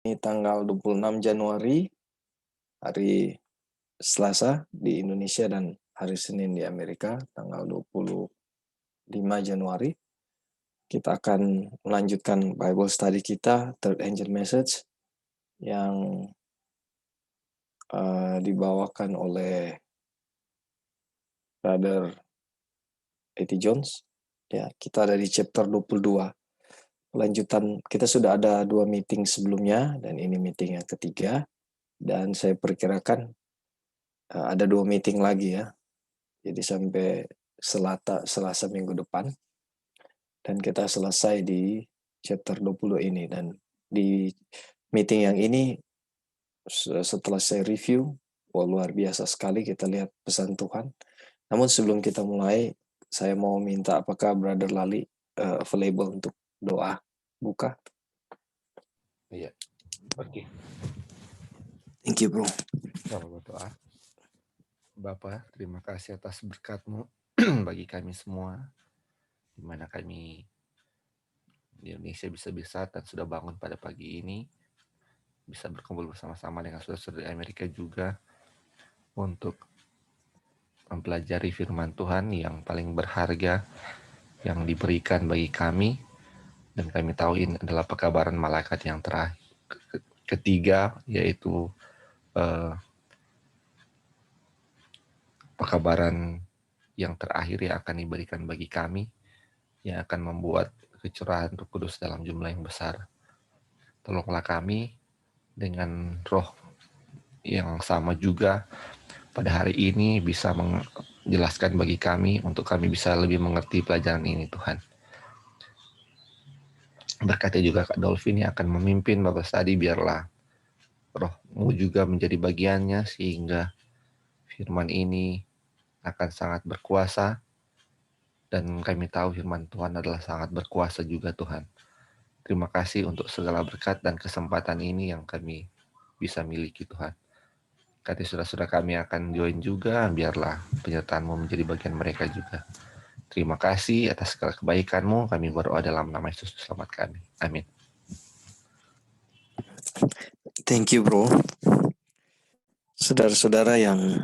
Ini tanggal 26 Januari, hari Selasa di Indonesia dan hari Senin di Amerika, tanggal 25 Januari. Kita akan melanjutkan Bible Study kita, Third Angel Message, yang dibawakan oleh Brother A.T. Jones. Ya, kita ada di chapter 22. Lanjutan, kita sudah ada 2 meeting sebelumnya, dan ini meeting yang ketiga. Dan saya perkirakan ada 2 meeting lagi ya. Jadi sampai Selasa minggu depan. Dan kita selesai di chapter 20 ini. Dan di meeting yang ini, setelah saya review, luar biasa sekali kita lihat pesan Tuhan. Namun sebelum kita mulai, saya mau minta apakah Brother Lali available untuk doa buka. Iya, oke. Thank you, bro. Kita berdoa. Bapa, terima kasih atas berkat-Mu bagi kami semua, di mana kami di Indonesia bisa dan sudah bangun pada pagi ini, bisa berkumpul bersama-sama dengan saudara-saudara di Amerika juga untuk mempelajari firman Tuhan yang paling berharga yang diberikan bagi kami, dan kami tahu ini adalah pekabaran malaikat yang terakhir ketiga, yaitu pekabaran yang terakhir yang akan diberikan bagi kami, yang akan membuat kecurahan Roh Kudus dalam jumlah yang besar. Tolonglah kami dengan roh yang sama juga pada hari ini bisa menjelaskan bagi kami untuk kami bisa lebih mengerti pelajaran ini, Tuhan. Berkati juga Kak Dolphin yang akan memimpin Bapak Study, biarlah Roh-Mu juga menjadi bagiannya sehingga firman ini akan sangat berkuasa, dan kami tahu firman Tuhan adalah sangat berkuasa juga, Tuhan. Terima kasih untuk segala berkat dan kesempatan ini yang kami bisa miliki, Tuhan. Kati saudara-saudara kami akan join juga, biarlah penyertaan-Mu menjadi bagian mereka juga. Terima kasih atas segala kebaikan-Mu, kami berdoa dalam nama Yesus selamat kami. Amin. Thank you, bro. Saudara-saudara yang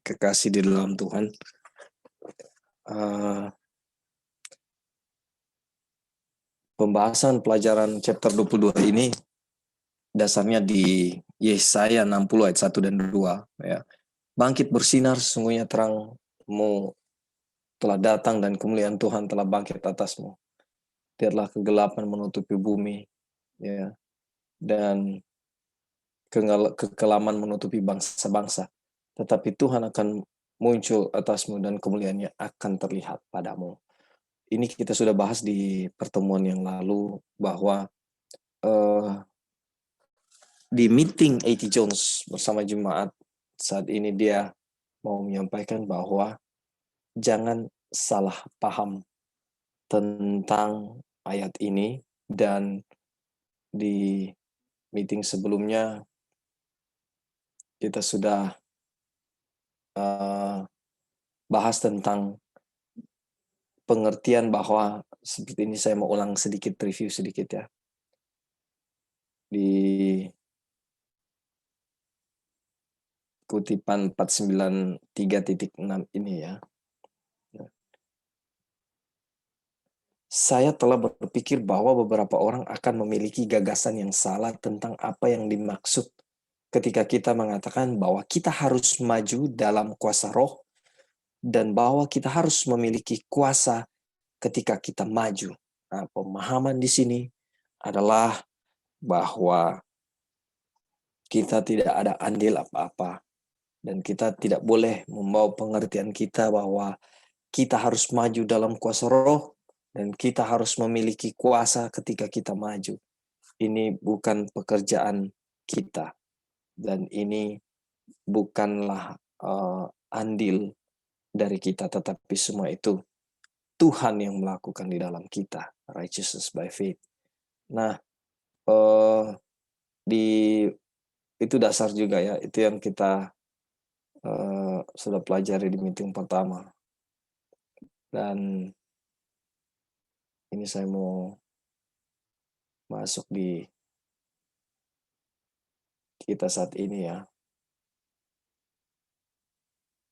kekasih di dalam Tuhan, pembahasan pelajaran chapter 22 ini dasarnya di Yesaya 60 ayat 1 dan 2 ya. Bangkit bersinar, sesungguhnya terangmu telah datang dan kemuliaan Tuhan telah bangkit atasmu. Biarlah kegelapan menutupi bumi ya, dan kekelaman menutupi bangsa-bangsa, tetapi Tuhan akan muncul atasmu dan kemuliaannya akan terlihat padamu. Ini kita sudah bahas di pertemuan yang lalu bahwa di meeting A.T. Jones bersama jemaat saat ini dia mau menyampaikan bahwa jangan salah paham tentang ayat ini, dan di meeting sebelumnya kita sudah bahas tentang pengertian bahwa seperti ini. Saya mau ulang sedikit, review sedikit ya. Di kutipan 493.6 ini ya. Saya telah berpikir bahwa beberapa orang akan memiliki gagasan yang salah tentang apa yang dimaksud ketika kita mengatakan bahwa kita harus maju dalam kuasa roh dan bahwa kita harus memiliki kuasa ketika kita maju. Nah, pemahaman di sini adalah bahwa kita tidak ada andil apa-apa, dan kita tidak boleh membawa pengertian kita bahwa kita harus maju dalam kuasa roh dan kita harus memiliki kuasa ketika kita maju. Ini bukan pekerjaan kita, dan ini bukanlah andil dari kita, tetapi semua itu Tuhan yang melakukan di dalam kita, righteousness by faith. Nah, itu dasar juga ya, itu yang kita sudah pelajari di meeting pertama. Dan ini saya mau masuk di kita saat ini ya.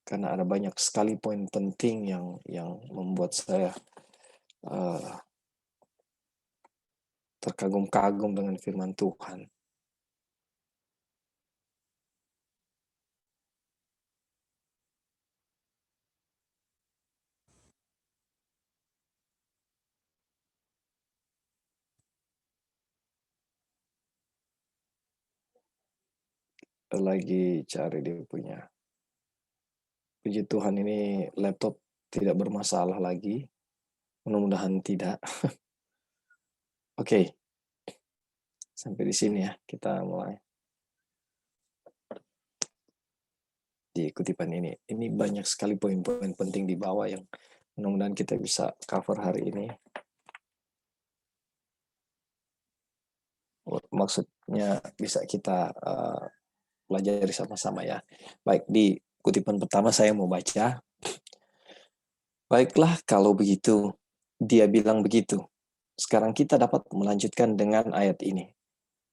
Karena ada banyak sekali poin penting yang membuat saya terkagum-kagum dengan firman Tuhan. Lagi cari dia punya. Puji Tuhan ini laptop tidak bermasalah lagi. Mudah-mudahan tidak. Oke. Sampai di sini ya kita mulai. Di kutipan ini. Ini banyak sekali poin-poin penting di bawah yang mudah-mudahan kita bisa cover hari ini. Maksudnya bisa kita pelajari sama-sama ya. Baik, di kutipan pertama saya mau baca. Baiklah kalau begitu, dia bilang begitu. Sekarang kita dapat melanjutkan dengan ayat ini.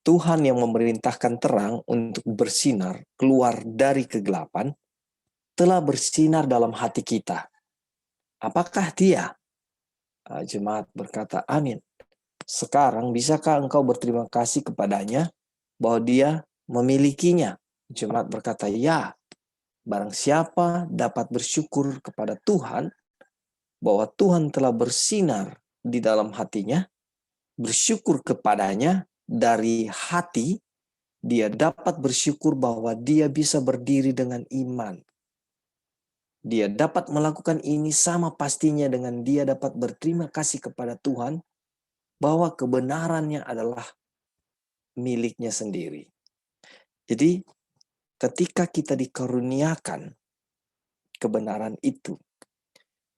Tuhan yang memerintahkan terang untuk bersinar keluar dari kegelapan, telah bersinar dalam hati kita. Apakah dia? Jemaat berkata, amin. Sekarang bisakah engkau berterima kasih kepadanya bahwa dia memilikinya? Jemaat berkata, ya. Barang siapa dapat bersyukur kepada Tuhan bahwa Tuhan telah bersinar di dalam hatinya, bersyukur kepadanya dari hati, dia dapat bersyukur bahwa dia bisa berdiri dengan iman. Dia dapat melakukan ini sama pastinya dengan dia dapat berterima kasih kepada Tuhan bahwa kebenarannya adalah miliknya sendiri. Jadi ketika kita dikaruniakan kebenaran itu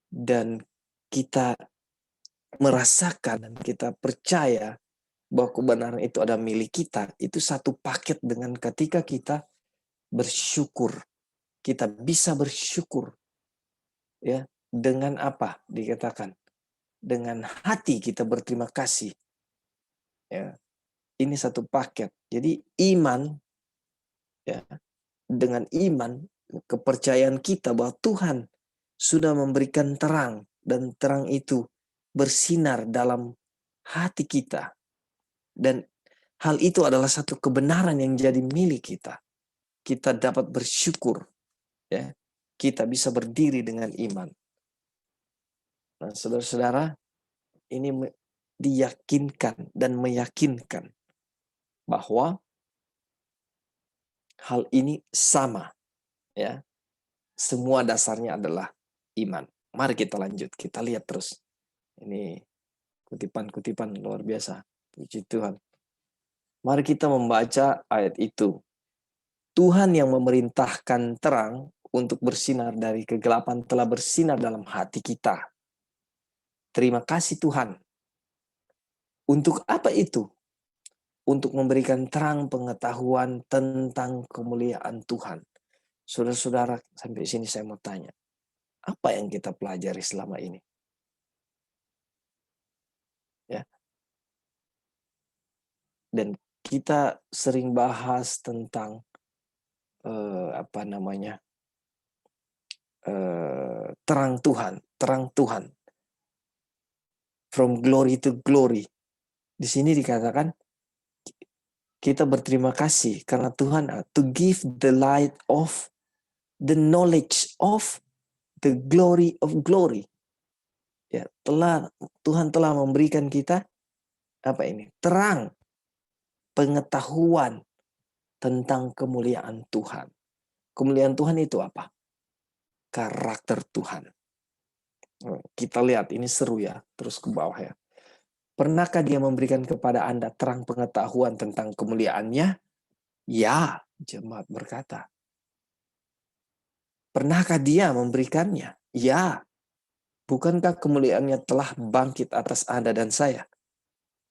dan kita merasakan dan kita percaya bahwa kebenaran itu ada milik kita, itu satu paket dengan ketika kita bersyukur. Kita bisa bersyukur ya dengan apa dikatakan? Dengan hati kita berterima kasih. Ya. Ini satu paket. Jadi iman ya, dengan iman kepercayaan kita bahwa Tuhan sudah memberikan terang dan terang itu bersinar dalam hati kita. Dan hal itu adalah satu kebenaran yang jadi milik kita. Kita dapat bersyukur ya. Kita bisa berdiri dengan iman. Nah, saudara-saudara, ini diyakinkan dan meyakinkan bahwa hal ini sama ya. Semua dasarnya adalah iman. Mari kita lanjut, kita lihat terus. Ini kutipan-kutipan luar biasa. Puji Tuhan. Mari kita membaca ayat itu. Tuhan yang memerintahkan terang untuk bersinar dari kegelapan telah bersinar dalam hati kita. Terima kasih Tuhan. Untuk apa itu? Untuk memberikan terang pengetahuan tentang kemuliaan Tuhan. Saudara-saudara, sampai sini saya mau tanya. Apa yang kita pelajari selama ini? Ya. Dan kita sering bahas tentang terang Tuhan. From glory to glory. Di sini dikatakan kita berterima kasih karena Tuhan to give the light of the knowledge of the glory of glory. Ya, Tuhan telah memberikan kita apa ini? Terang pengetahuan tentang kemuliaan Tuhan. Kemuliaan Tuhan itu apa? Karakter Tuhan. Kita lihat ini seru ya, terus ke bawah ya. Pernahkah dia memberikan kepada Anda terang pengetahuan tentang kemuliaannya? Ya, jemaat berkata. Pernahkah dia memberikannya? Ya. Bukankah kemuliaannya telah bangkit atas Anda dan saya?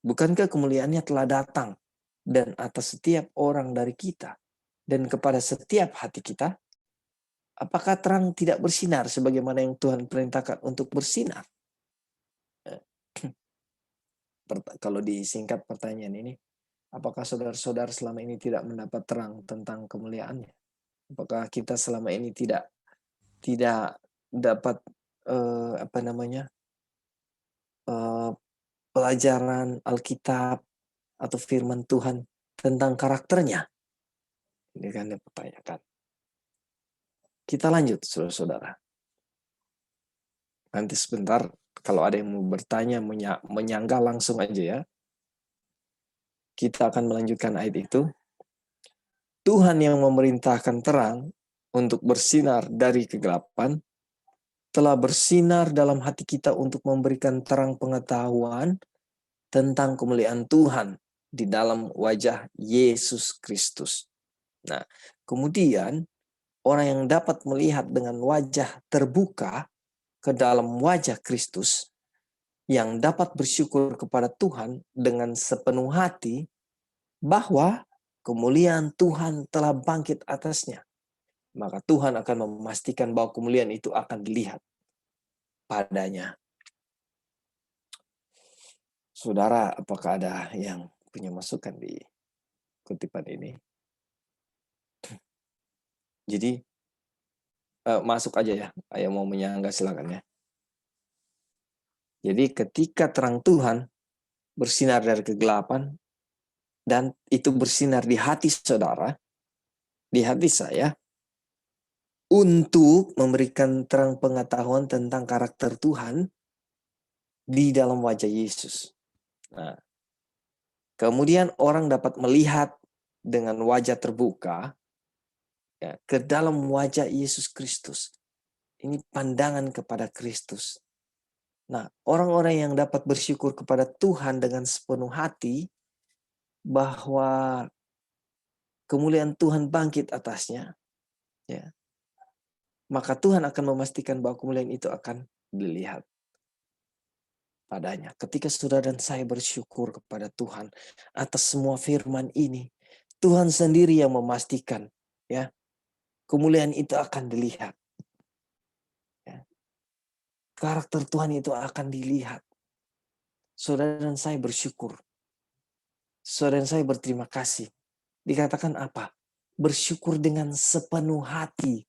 Bukankah kemuliaannya telah datang dan atas setiap orang dari kita dan kepada setiap hati kita? Apakah terang tidak bersinar sebagaimana yang Tuhan perintahkan untuk bersinar? Kalau disingkat pertanyaan ini, Apakah saudara-saudara selama ini tidak mendapat terang tentang kemuliaannya? Apakah kita selama ini tidak dapat eh, pelajaran Alkitab atau firman Tuhan tentang karakternya? Ini kan yang dipertanyakan. Kita lanjut, saudara-saudara. Nanti sebentar, kalau ada yang mau bertanya, menyangga langsung aja ya. Kita akan melanjutkan ayat itu. Tuhan yang memerintahkan terang untuk bersinar dari kegelapan, telah bersinar dalam hati kita untuk memberikan terang pengetahuan tentang kemuliaan Tuhan di dalam wajah Yesus Kristus. Nah, kemudian orang yang dapat melihat dengan wajah terbuka ke dalam wajah Kristus, yang dapat bersyukur kepada Tuhan dengan sepenuh hati bahwa kemuliaan Tuhan telah bangkit atasnya. Maka Tuhan akan memastikan bahwa kemuliaan itu akan dilihat padanya. Saudara, apakah ada yang punya masukan di kutipan ini? Jadi, masuk aja ya. Ayo mau menyangga silakan ya. Jadi ketika terang Tuhan bersinar dari kegelapan, dan itu bersinar di hati saudara, di hati saya, untuk memberikan terang pengetahuan tentang karakter Tuhan di dalam wajah Yesus. Nah, kemudian orang dapat melihat dengan wajah terbuka ya, ke dalam wajah Yesus Kristus. Ini pandangan kepada Kristus. Nah, orang-orang yang dapat bersyukur kepada Tuhan dengan sepenuh hati bahwa kemuliaan Tuhan bangkit atasnya, ya, maka Tuhan akan memastikan bahwa kemuliaan itu akan dilihat padanya. Ketika saudara dan saya bersyukur kepada Tuhan atas semua firman ini, Tuhan sendiri yang memastikan, ya, kemuliaan itu akan dilihat. Ya. Karakter Tuhan itu akan dilihat. Saudara dan saya bersyukur. Saudara dan saya berterima kasih. Dikatakan apa? Bersyukur dengan sepenuh hati.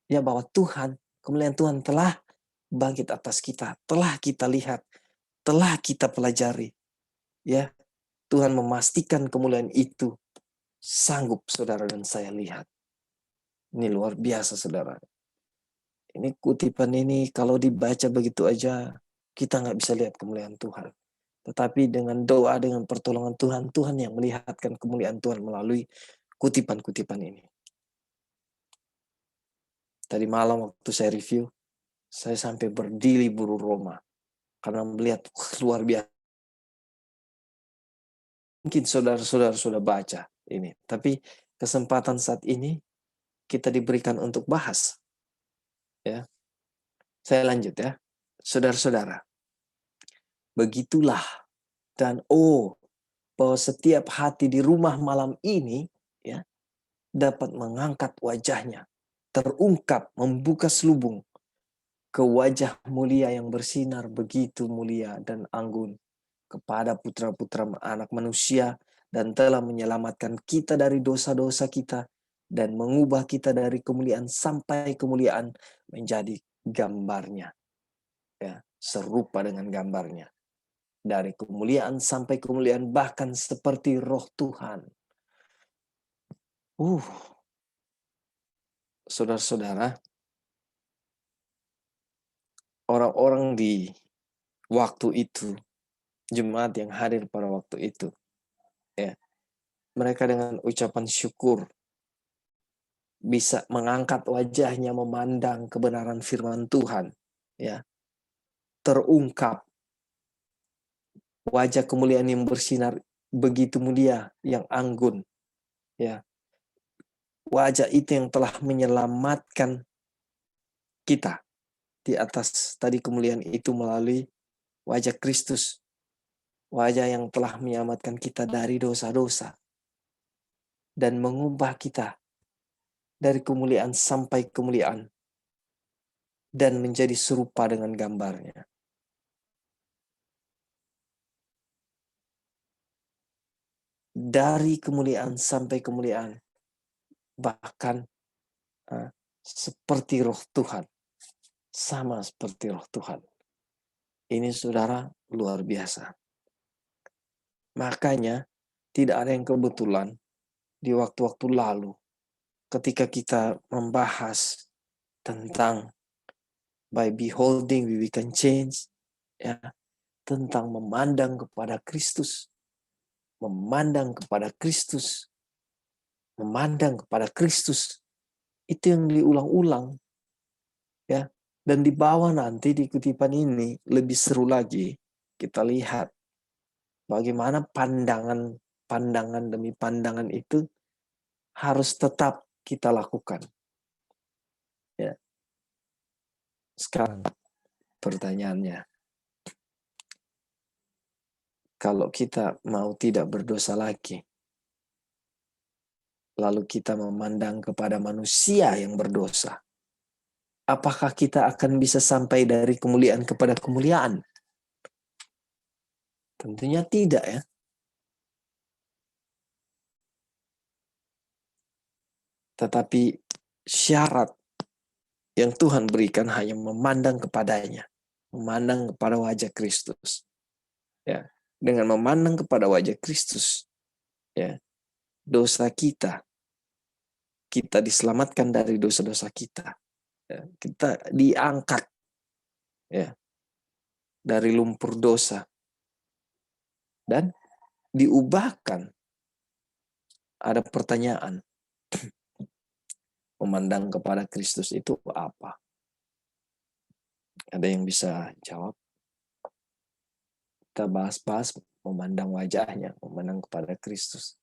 Ya, bahwa Tuhan, kemuliaan Tuhan telah bangkit atas kita, telah kita lihat, telah kita pelajari. Ya, Tuhan memastikan kemuliaan itu sanggup saudara dan saya lihat. Ini luar biasa saudara. Ini kutipan ini kalau dibaca begitu aja, kita nggak bisa lihat kemuliaan Tuhan. Tetapi dengan doa, dengan pertolongan Tuhan, Tuhan yang melihatkan kemuliaan Tuhan melalui kutipan-kutipan ini. Tadi malam waktu saya review, saya sampai berdiri buru Roma. Karena melihat luar biasa. Mungkin saudara-saudara sudah baca ini. Tapi kesempatan saat ini kita diberikan untuk bahas. Ya, saya lanjut ya. Saudara-saudara, begitulah dan bahwa setiap hati di rumah malam ini ya dapat mengangkat wajahnya, terungkap, membuka selubung ke wajah mulia yang bersinar begitu mulia dan anggun kepada putra-putra anak manusia, dan telah menyelamatkan kita dari dosa-dosa kita dan mengubah kita dari kemuliaan sampai kemuliaan menjadi gambarnya. Ya, serupa dengan gambarnya. Dari kemuliaan sampai kemuliaan, bahkan seperti roh Tuhan. Saudara-saudara, orang-orang di waktu itu, jemaat yang hadir pada waktu itu, ya, mereka dengan ucapan syukur bisa mengangkat wajahnya memandang kebenaran firman Tuhan, ya, terungkap wajah kemuliaan yang bersinar begitu mulia, yang anggun, ya, wajah itu yang telah menyelamatkan kita di atas tadi kemuliaan itu melalui wajah Kristus, wajah yang telah menyelamatkan kita dari dosa-dosa dan mengubah kita dari kemuliaan sampai kemuliaan dan menjadi serupa dengan gambarnya. dari kemuliaan sampai kemuliaan, bahkan seperti roh Tuhan, sama seperti roh Tuhan. Ini saudara luar biasa. Makanya tidak ada yang kebetulan di waktu-waktu lalu ketika kita membahas tentang by beholding we can change, ya, tentang memandang kepada Kristus, memandang kepada Kristus, memandang kepada Kristus. Itu yang diulang-ulang, ya. Dan di bawah nanti di kutipan ini lebih seru lagi, kita lihat bagaimana pandangan demi pandangan itu harus tetap kita lakukan. Ya. Sekarang pertanyaannya, kalau kita mau tidak berdosa lagi, lalu kita memandang kepada manusia yang berdosa, apakah kita akan bisa sampai dari kemuliaan kepada kemuliaan? Tentunya tidak, ya. Tetapi syarat yang Tuhan berikan hanya memandang kepadanya, memandang kepada wajah Kristus. Ya, dengan memandang kepada wajah Kristus, ya, dosa kita diselamatkan dari dosa-dosa kita. Ya, kita diangkat, ya, dari lumpur dosa dan diubahkan. Ada pertanyaan, memandang kepada Kristus itu apa? Ada yang bisa jawab? Kita bahas-bahas memandang wajahnya, memandang kepada Kristus.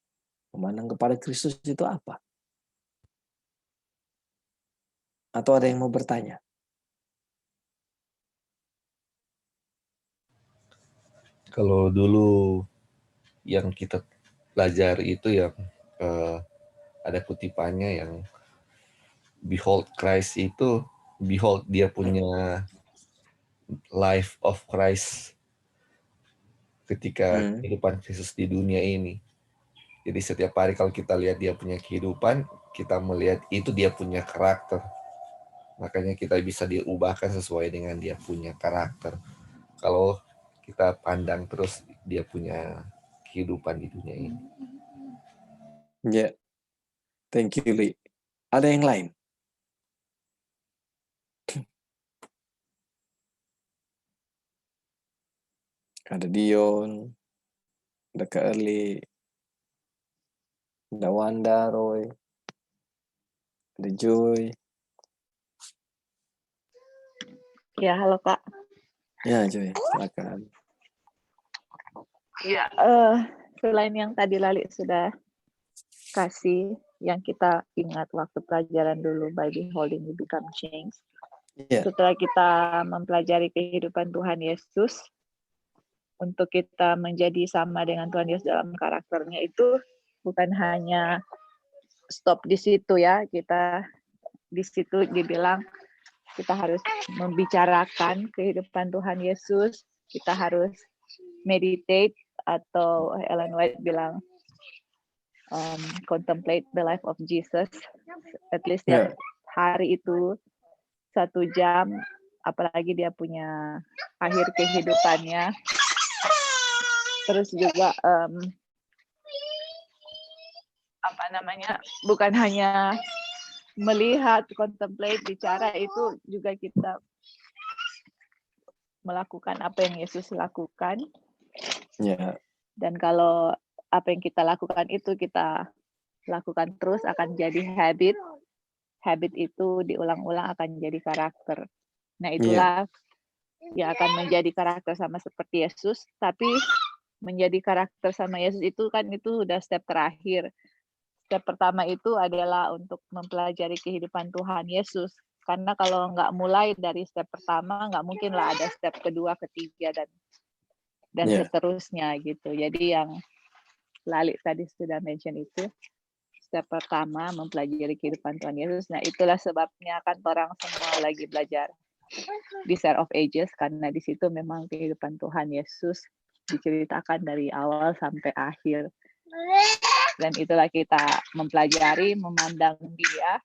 Memandang kepada Kristus itu apa? Atau ada yang mau bertanya? Kalau dulu yang kita pelajari itu yang ada kutipannya yang behold Christ itu, behold dia punya life of Christ ketika kehidupan Kristus di dunia ini. Jadi setiap hari kalau kita lihat dia punya kehidupan, kita melihat itu dia punya karakter. Makanya kita bisa diubahkan sesuai dengan dia punya karakter. Kalau kita pandang terus dia punya kehidupan di dunia ini. Ya, thank you, Li. Ada yang lain? Ada Dion, ada Kak Erli, ada Wanda, Roy, ada Joy. Ya, halo Kak. Ya, Joy, silakan. Ya, selain yang tadi Lali sudah kasih, yang kita ingat waktu pelajaran dulu, by beholding we become changed. Ya. Setelah kita mempelajari kehidupan Tuhan Yesus, untuk kita menjadi sama dengan Tuhan Yesus dalam karakternya itu bukan hanya stop di situ ya, kita di situ dibilang kita harus membicarakan kehidupan Tuhan Yesus, kita harus meditate, atau Ellen White bilang contemplate the life of Jesus, at least tiap hari itu 1 jam, apalagi dia punya akhir kehidupannya. Terus juga bukan hanya melihat, contemplate, bicara, itu juga kita melakukan apa yang Yesus lakukan. Ya. Dan kalau apa yang kita lakukan itu kita lakukan terus, akan jadi habit. Habit itu diulang-ulang akan jadi karakter. Nah, itulah yang akan menjadi karakter sama seperti Yesus. Tapi menjadi karakter sama Yesus itu kan itu udah step terakhir. Step pertama itu adalah untuk mempelajari kehidupan Tuhan Yesus. Karena kalau nggak mulai dari step pertama, nggak mungkin lah ada step kedua, ketiga, dan seterusnya gitu. Jadi yang Lali tadi sudah mention itu, step pertama mempelajari kehidupan Tuhan Yesus. Nah, itulah sebabnya kan orang semua lagi belajar Desire of Ages, karena di situ memang kehidupan Tuhan Yesus diceritakan dari awal sampai akhir. Dan itulah kita mempelajari, memandang dia,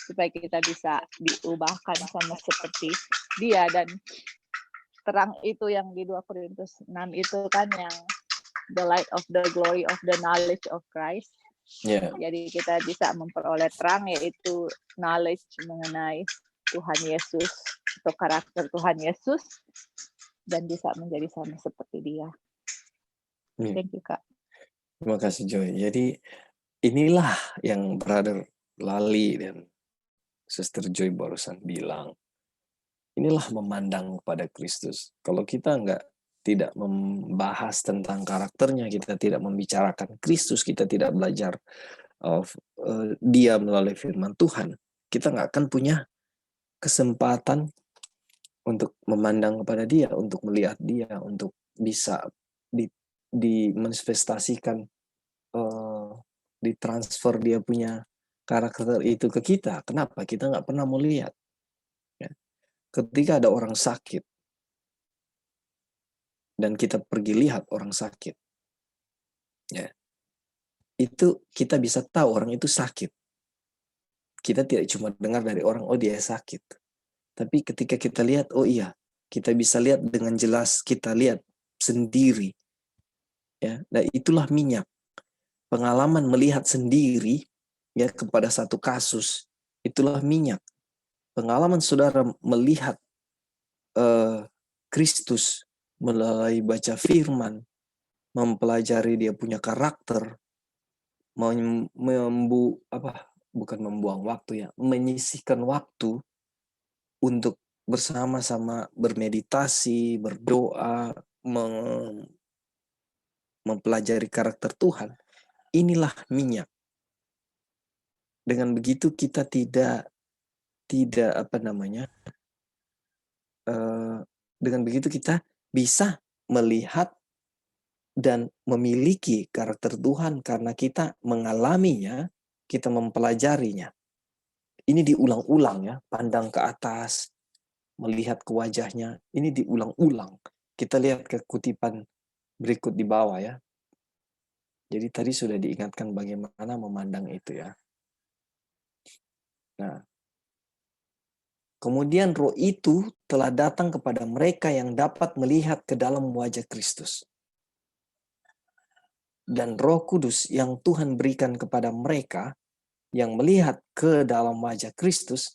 supaya kita bisa diubahkan sama seperti dia. Dan terang itu yang di 2 Korintus 6 itu kan yang the light of the glory of the knowledge of Christ. Ya, Jadi kita bisa memperoleh terang, yaitu knowledge mengenai Tuhan Yesus atau karakter Tuhan Yesus, dan bisa menjadi sama seperti dia. Thank you, Kak. terima kasih Joy. Jadi inilah yang Brother Lali dan Sister Joy barusan bilang. Inilah memandang kepada Kristus. Kalau kita tidak membahas tentang karakternya, kita tidak membicarakan Kristus, kita tidak belajar dia melalui firman Tuhan, kita nggak akan punya kesempatan untuk memandang kepada dia, untuk melihat dia, untuk bisa dimanifestasikan, ditransfer dia punya karakter itu ke kita. Kenapa? Kita nggak pernah melihat. Ketika ada orang sakit, dan kita pergi lihat orang sakit, ya, itu kita bisa tahu orang itu sakit. Kita tidak cuma dengar dari orang, oh dia sakit. Tapi ketika kita lihat, oh iya, kita bisa lihat dengan jelas, kita lihat sendiri. Ya, dan itulah minyak. Pengalaman melihat sendiri ya kepada satu kasus, itulah minyak. Pengalaman saudara melihat Kristus melalui baca firman, mempelajari dia punya karakter, bukan membuang waktu ya, menyisihkan waktu untuk bersama-sama bermeditasi, berdoa, mempelajari karakter Tuhan. Inilah minyak. Dengan begitu kita tidak dengan begitu kita bisa melihat dan memiliki karakter Tuhan karena kita mengalaminya, kita mempelajarinya. Ini diulang-ulang ya, pandang ke atas, melihat ke wajahnya, ini diulang-ulang. Kita lihat ke kutipan berikut di bawah ya. Jadi tadi sudah diingatkan bagaimana memandang itu ya. Nah, kemudian roh itu telah datang kepada mereka yang dapat melihat ke dalam wajah Kristus. Dan Roh Kudus yang Tuhan berikan kepada mereka yang melihat ke dalam wajah Kristus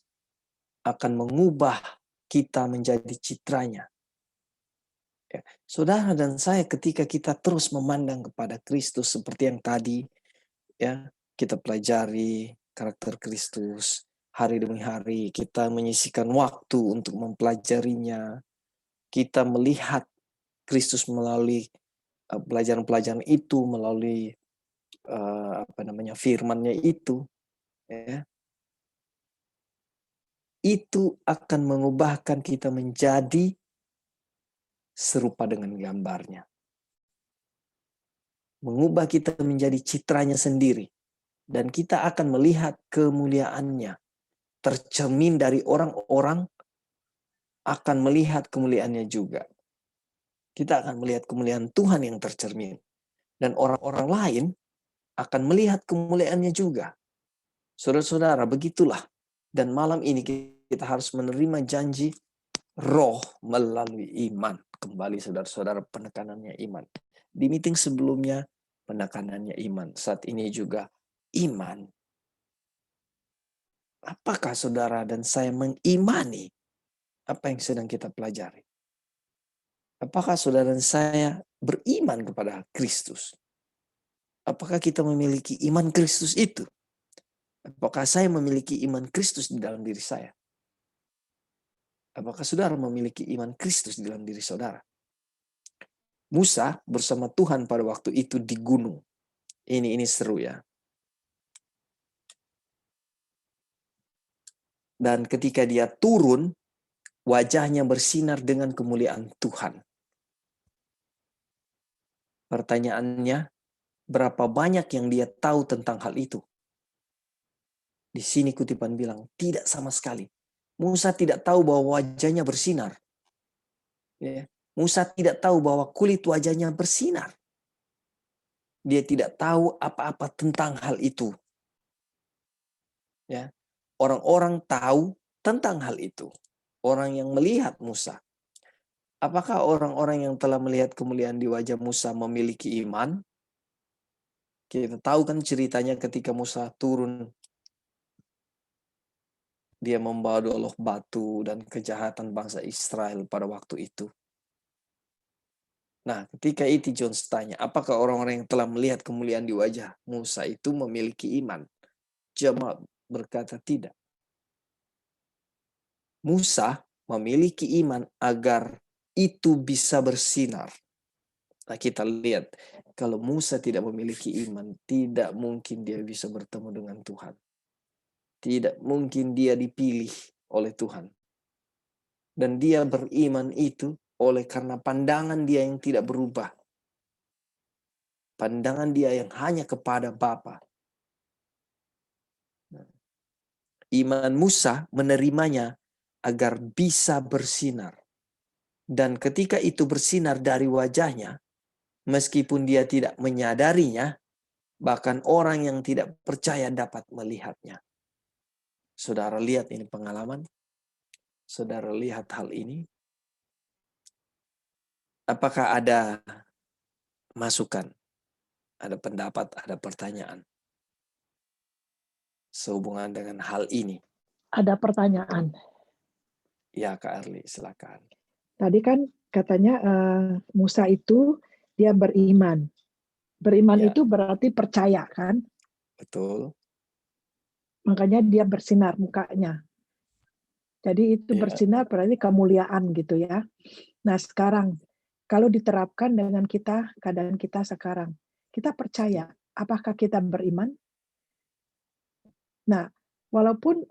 akan mengubah kita menjadi citranya. Ya. Saudara dan saya ketika kita terus memandang kepada Kristus seperti yang tadi ya kita pelajari karakter Kristus hari demi hari, kita menyisihkan waktu untuk mempelajarinya, kita melihat Kristus melalui pelajaran-pelajaran itu, melalui firman-Nya itu, ya, itu akan mengubahkan kita menjadi serupa dengan gambarnya. Mengubah kita menjadi citranya sendiri. Dan kita akan melihat kemuliaannya. Tercermin dari orang-orang akan melihat kemuliaannya juga. Kita akan melihat kemuliaan Tuhan yang tercermin. Dan orang-orang lain akan melihat kemuliaannya juga. Saudara-saudara, begitulah. Dan malam ini kita harus menerima janji roh melalui iman. Kembali saudara-saudara, penekanannya iman. Di meeting sebelumnya, penekanannya iman. Saat ini juga iman. Apakah saudara dan saya mengimani apa yang sedang kita pelajari? Apakah saudara dan saya beriman kepada Kristus? Apakah kita memiliki iman Kristus itu? Apakah saya memiliki iman Kristus di dalam diri saya? Apakah saudara memiliki iman Kristus di dalam diri saudara? Musa bersama Tuhan pada waktu itu di gunung. Ini seru ya. Dan ketika dia turun, wajahnya bersinar dengan kemuliaan Tuhan. Pertanyaannya, berapa banyak yang dia tahu tentang hal itu? Di sini kutipan bilang, tidak sama sekali. Musa tidak tahu bahwa wajahnya bersinar. Ya. Musa tidak tahu bahwa kulit wajahnya bersinar. dia tidak tahu apa-apa tentang hal itu. Ya, orang-orang tahu tentang hal itu. Orang yang melihat Musa. Apakah orang-orang yang telah melihat kemuliaan di wajah Musa memiliki iman? Kita tahu kan ceritanya ketika Musa turun, dia membawa 2 loh batu dan kejahatan bangsa Israel pada waktu itu. Nah, ketika itu Jones tanya, apakah orang-orang yang telah melihat kemuliaan di wajah Musa itu memiliki iman? Jemaat berkata tidak. Musa memiliki iman agar itu bisa bersinar. Nah, kita lihat, kalau Musa tidak memiliki iman, tidak mungkin dia bisa bertemu dengan Tuhan. Tidak mungkin dia dipilih oleh Tuhan. Dan dia beriman itu oleh karena pandangan dia yang tidak berubah. Pandangan dia yang hanya kepada Bapa. Iman Musa menerimanya agar bisa bersinar. Dan ketika itu bersinar dari wajahnya, meskipun dia tidak menyadarinya, bahkan orang yang tidak percaya dapat melihatnya. Saudara lihat ini pengalaman? Saudara lihat hal ini? Apakah ada masukan, ada pendapat, ada pertanyaan sehubungan dengan hal ini? Ada pertanyaan. Ya, Kak Arli, silakan. Tadi kan katanya Musa itu dia beriman. Beriman Ya. itu berarti percaya kan? Betul. Makanya dia bersinar mukanya. Jadi itu Ya. bersinar berarti kemuliaan gitu ya. Nah sekarang kalau diterapkan dengan kita, keadaan kita sekarang, kita percaya, apakah kita beriman? Nah, walaupun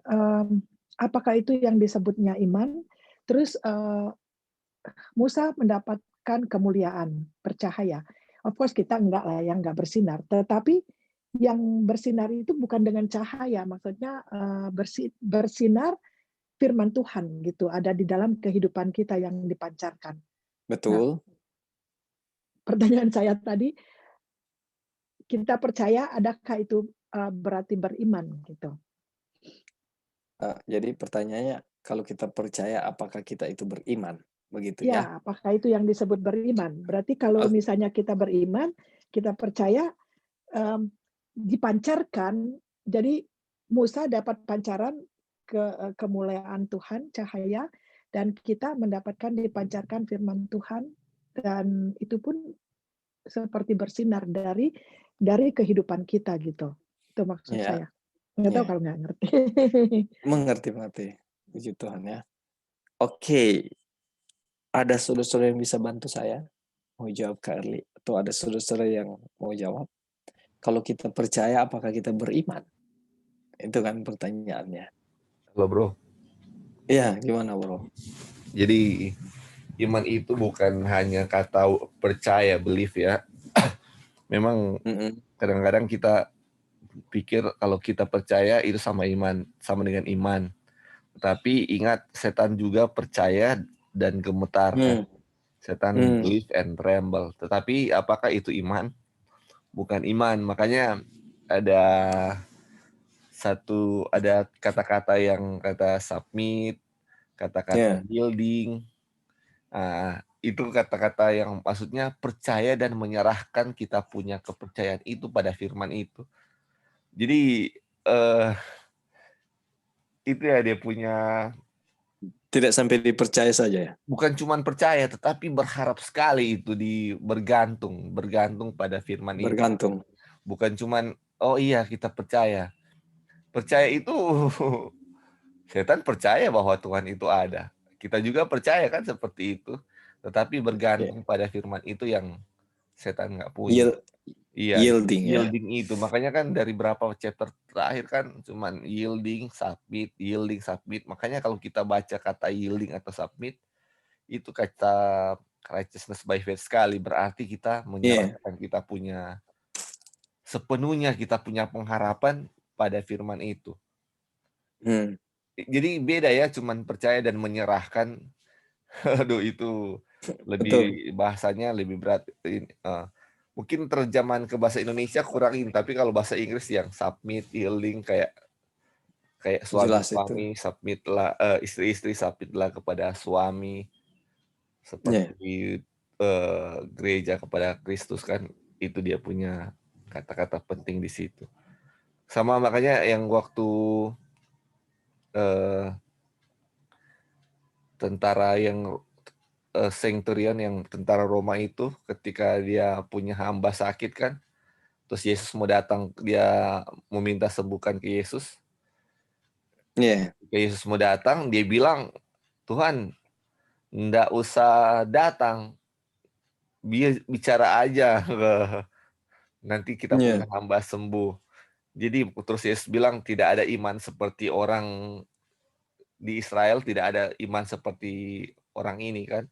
apakah itu yang disebutnya iman, terus Musa mendapatkan kemuliaan, bercahaya. Of course kita enggak lah yang enggak bersinar, tetapi yang bersinar itu bukan dengan cahaya, maksudnya bersinar firman Tuhan gitu, ada di dalam kehidupan kita yang dipancarkan. Betul. Nah, pertanyaan saya tadi, kita percaya adakah itu berarti beriman gitu? Jadi pertanyaannya, kalau kita percaya apakah kita itu beriman? Begitu ya? Ya, apakah itu yang disebut beriman? Berarti kalau misalnya kita beriman, kita percaya dipancarkan, jadi Musa dapat pancaran kemuliaan Tuhan, cahaya, dan kita mendapatkan dipancarkan firman Tuhan, dan itu pun seperti bersinar dari kehidupan kita gitu. Itu maksud Ya. saya. Nggak tahu Ya. kalau nggak ngerti. Mengerti. Puji Tuhan ya. Oke. Ada saudara-saudara yang bisa bantu saya? Mau jawab Kak Erli? Atau ada saudara-saudara yang mau jawab? Kalau kita percaya, apakah kita beriman? Itu kan pertanyaannya. Halo bro. Iya, gimana bro? Jadi iman itu bukan hanya kata percaya, belief ya. Memang kadang-kadang kita pikir kalau kita percaya itu sama iman, sama dengan iman. Tapi ingat, setan juga percaya dan gemetar. Setan believe and tremble. Tetapi apakah itu iman? Bukan iman. Makanya ada kata-kata yang kata submit, kata-kata yielding. Itu kata-kata yang maksudnya percaya dan menyerahkan kita punya kepercayaan itu pada firman itu. Jadi itu ya dia punya. Tidak sampai dipercaya saja ya? Bukan cuma percaya, tetapi berharap sekali itu bergantung pada firman itu. Bergantung. Bukan cuma, oh iya kita percaya. Percaya itu, setan percaya bahwa Tuhan itu ada. Kita juga percaya kan seperti itu. Tetapi bergantung pada firman itu yang setan nggak punya. Yielding ya. Yielding itu. Makanya kan dari berapa chapter terakhir kan cuman yielding, submit. Makanya kalau kita baca kata yielding atau submit, itu kata righteousness by faith sekali. Berarti kita menyerahkan kita punya sepenuhnya, kita punya pengharapan pada firman itu. Jadi beda ya, cuman percaya dan menyerahkan. Aduh, itu lebih bahasanya lebih berat. mungkin terjemahan ke bahasa Indonesia kurang ini, tapi kalau bahasa Inggris yang submit, yielding, kayak Jelas itu. suami-suami submitlah, istri-istri submitlah kepada suami, Ya. seperti gereja kepada Kristus kan, itu dia punya kata-kata penting di situ. Sama makanya yang waktu tentara yang centurion, yang tentara Roma itu, ketika dia punya hamba sakit kan, terus Yesus mau datang, dia meminta sembuhkan ke Yesus. Iya. Ketika Yesus mau datang, dia bilang, Tuhan, nggak usah datang, bicara aja, nanti kita punya Iya. hamba sembuh. Jadi terus Yesus bilang, tidak ada iman seperti orang di Israel, tidak ada iman seperti orang ini kan.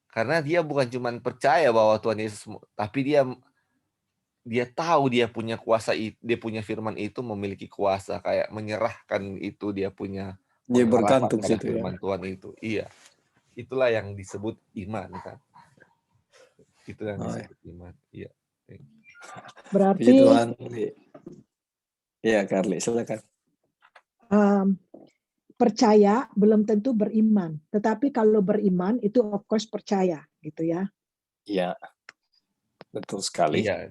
Karena dia bukan cuma percaya bahwa Tuhan Yesus, tapi dia tahu dia punya kuasa, dia punya firman itu memiliki kuasa, kayak menyerahkan itu, dia punya Dia pengharapan bergantung pada situ ya. firman Tuhan itu. Iya. Itulah yang disebut iman kan. Itu yang Oh, disebut iman. Iya. Puji Berarti Tuhan. Iya, Carly, silakan. percaya belum tentu beriman, tetapi kalau beriman itu of course percaya, gitu ya. Iya, betul sekali. Iya.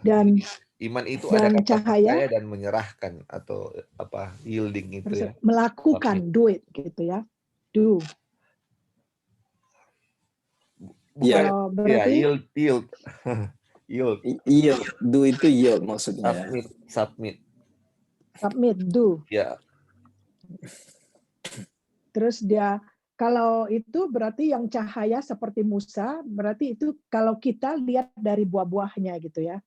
Dan Iman itu ada dan kata percaya cahaya dan menyerahkan, atau apa, yielding itu ya. melakukan, do it, gitu ya. Do. Iya. Kalau Ya, berarti yield. Yield. Yield, do itu yield maksudnya. Submit. submit, do. Ya. Terus dia, kalau itu berarti yang cahaya seperti Musa, berarti itu kalau kita lihat dari buah-buahnya gitu ya.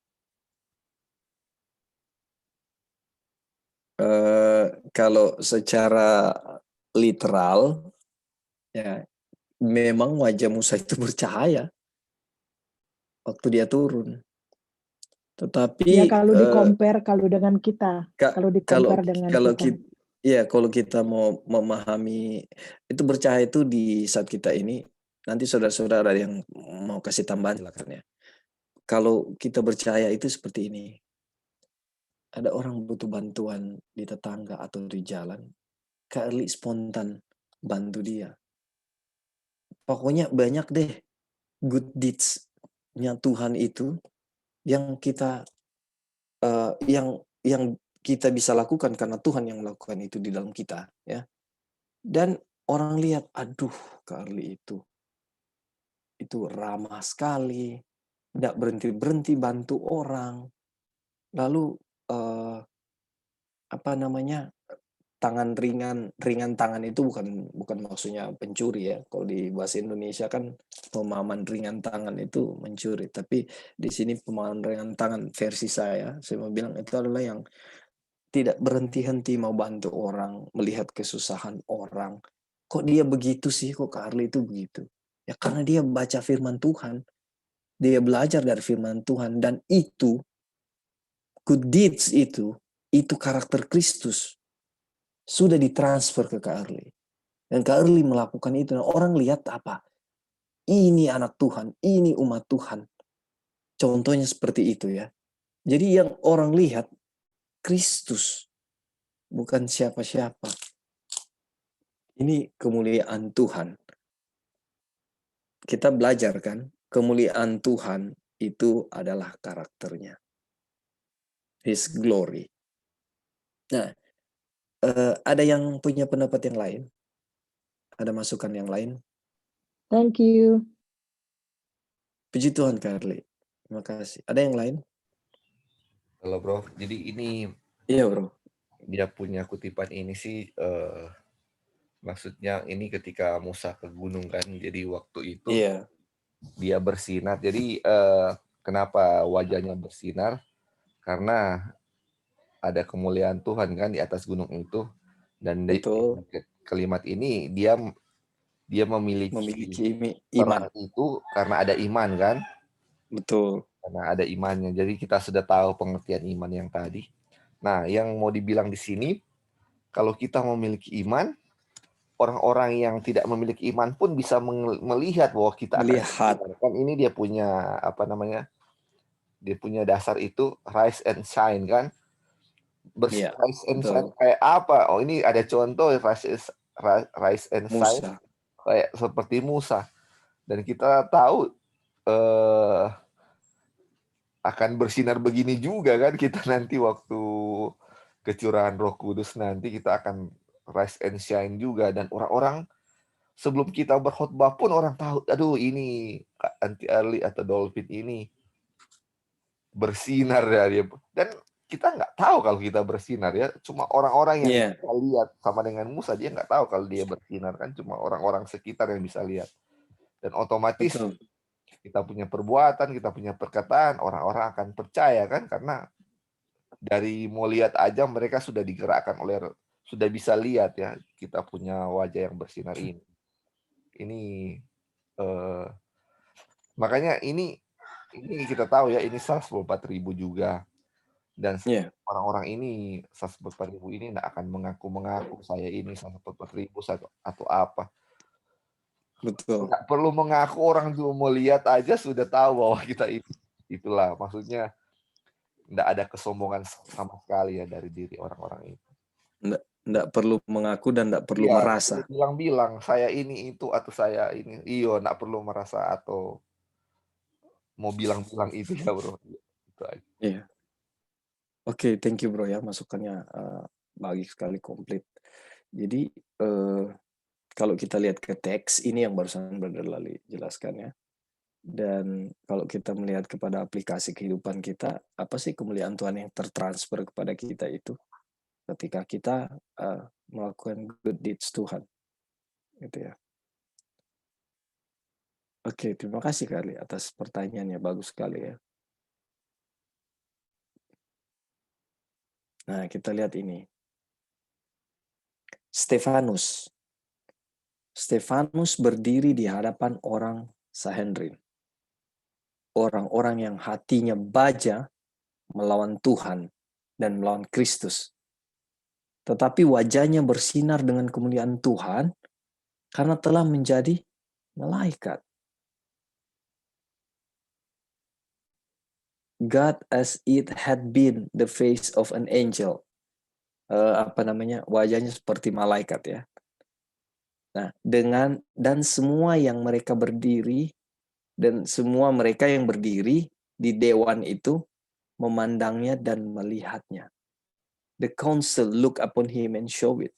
Kalau secara literal, ya memang wajah Musa itu bercahaya waktu dia turun. Tetapi Ya kalau di-compare kalau dengan kita, kalau di-compare dengan kita. Kalau kita mau memahami itu bercahaya itu di saat kita ini, nanti saudara-saudara yang mau kasih tambahan silakan ya. Kalau kita percaya itu seperti ini. Ada orang butuh bantuan di tetangga atau di jalan, Carly spontan bantu dia. Pokoknya banyak deh good deeds-nya Tuhan itu yang kita yang kita bisa lakukan karena Tuhan yang melakukan itu di dalam kita, ya. Dan orang lihat, aduh, Carly itu ramah sekali, tidak berhenti-berhenti bantu orang. Lalu tangan ringan tangan itu bukan maksudnya pencuri ya. Kalau di bahasa Indonesia kan pemahaman ringan tangan itu mencuri, tapi di sini pemahaman ringan tangan versi saya mau bilang itu adalah yang tidak berhenti-henti mau bantu orang, melihat kesusahan orang. Kok dia begitu sih? Kok Carly itu begitu? Ya karena dia baca firman Tuhan. Dia belajar dari firman Tuhan, dan itu good deeds itu karakter Kristus sudah ditransfer ke Carly. Dan Carly melakukan itu. Dan orang lihat apa? Ini anak Tuhan, ini umat Tuhan. Contohnya seperti itu ya. Jadi yang orang lihat Kristus, bukan siapa-siapa. Ini kemuliaan Tuhan. Kita belajar kan, kemuliaan Tuhan itu adalah karakternya. His glory. Nah, ada yang punya pendapat yang lain? Ada masukan yang lain? Thank you. Puji Tuhan, Carly. Terima kasih. Ada yang lain? Halo bro, jadi ini Iya bro. dia punya kutipan ini sih, maksudnya ini ketika Musa ke gunung kan, jadi waktu itu Iya. dia bersinar. Jadi kenapa wajahnya bersinar? Karena ada kemuliaan Tuhan kan di atas gunung itu, dan di kalimat ini dia memiliki iman itu karena ada iman kan. Betul. Karena ada imannya. Jadi kita sudah tahu pengertian iman yang tadi. Nah, yang mau dibilang di sini, kalau kita memiliki iman, orang-orang yang tidak memiliki iman pun bisa melihat bahwa kita melihat. akan. Kan ini dia punya dia punya dasar itu rise and shine kan. Iya, Rise and shine betul. kayak apa? Oh, ini ada contoh rise and shine Musa. kayak seperti Musa. Dan kita tahu akan bersinar begini juga kan kita nanti waktu kecurahan Roh Kudus nanti kita akan rise and shine juga, dan orang-orang sebelum kita berkhotbah pun orang tahu, aduh ini Anti Arli atau Dolphin ini bersinar ya dia. Dan kita nggak tahu kalau kita bersinar ya, cuma orang-orang yang Iya, bisa lihat. Sama dengan Musa, dia nggak tahu kalau dia bersinar kan, cuma orang-orang sekitar yang bisa lihat. Dan otomatis betul. kita punya perbuatan, kita punya perkataan, orang-orang akan percaya kan, karena dari mau lihat aja mereka sudah digerakkan oleh, sudah bisa lihat ya kita punya wajah yang bersinar ini. Ini makanya ini kita tahu ya, ini 144.000 juga. Dan Iya, orang-orang ini 144.000 ini tidak akan mengaku saya ini 144.000 atau apa. betul. Nggak perlu mengaku, orang cuma mau lihat aja sudah tahu bahwa kita itu. Itulah maksudnya, tidak ada kesombongan sama sekali ya dari diri orang-orang itu. Nggak perlu mengaku dan nggak perlu Iya, merasa. bilang-bilang saya ini itu atau saya ini. Iyo, nggak perlu merasa atau mau bilang-bilang itu ya bro. Itu aja. Iya. Oke, thank you bro ya, masukannya bagus sekali, komplit. Jadi kalau kita lihat ke teks ini yang barusan Brother Lali jelaskan ya, dan kalau kita melihat kepada aplikasi kehidupan kita, apa sih kemuliaan Tuhan yang tertransfer kepada kita itu ketika kita melakukan good deeds Tuhan, gitu ya. Oke, terima kasih kali atas pertanyaannya, bagus sekali ya. Nah, kita lihat ini. Stefanus berdiri di hadapan orang Sanhedrin. Orang-orang yang hatinya baja melawan Tuhan dan melawan Kristus. Tetapi wajahnya bersinar dengan kemuliaan Tuhan karena telah menjadi malaikat. God as it had been the face of an angel. Wajahnya seperti malaikat ya. Nah, dan semua yang mereka berdiri di dewan itu memandangnya dan melihatnya. The council look upon him and show it.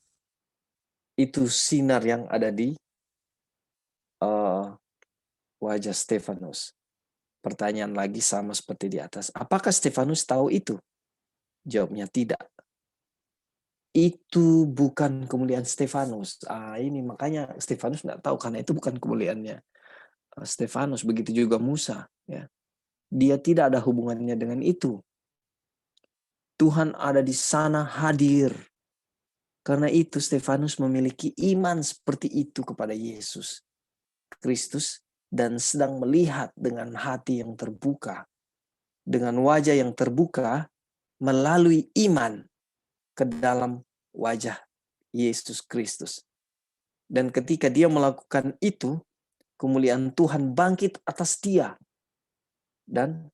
Itu sinar yang ada di wajah Stefanus. Pertanyaan lagi sama seperti di atas. Apakah Stefanus tahu itu? Jawabnya tidak. Itu bukan kemuliaan Stefanus. Ini makanya Stefanus tidak tahu karena itu bukan kemuliaannya Stefanus. Begitu juga Musa. Ya. Dia tidak ada hubungannya dengan itu. Tuhan ada di sana hadir. Karena itu Stefanus memiliki iman seperti itu kepada Yesus Kristus dan sedang melihat dengan hati yang terbuka, dengan wajah yang terbuka melalui iman ke dalam wajah Yesus Kristus. Dan ketika dia melakukan itu, kemuliaan Tuhan bangkit atas dia. Dan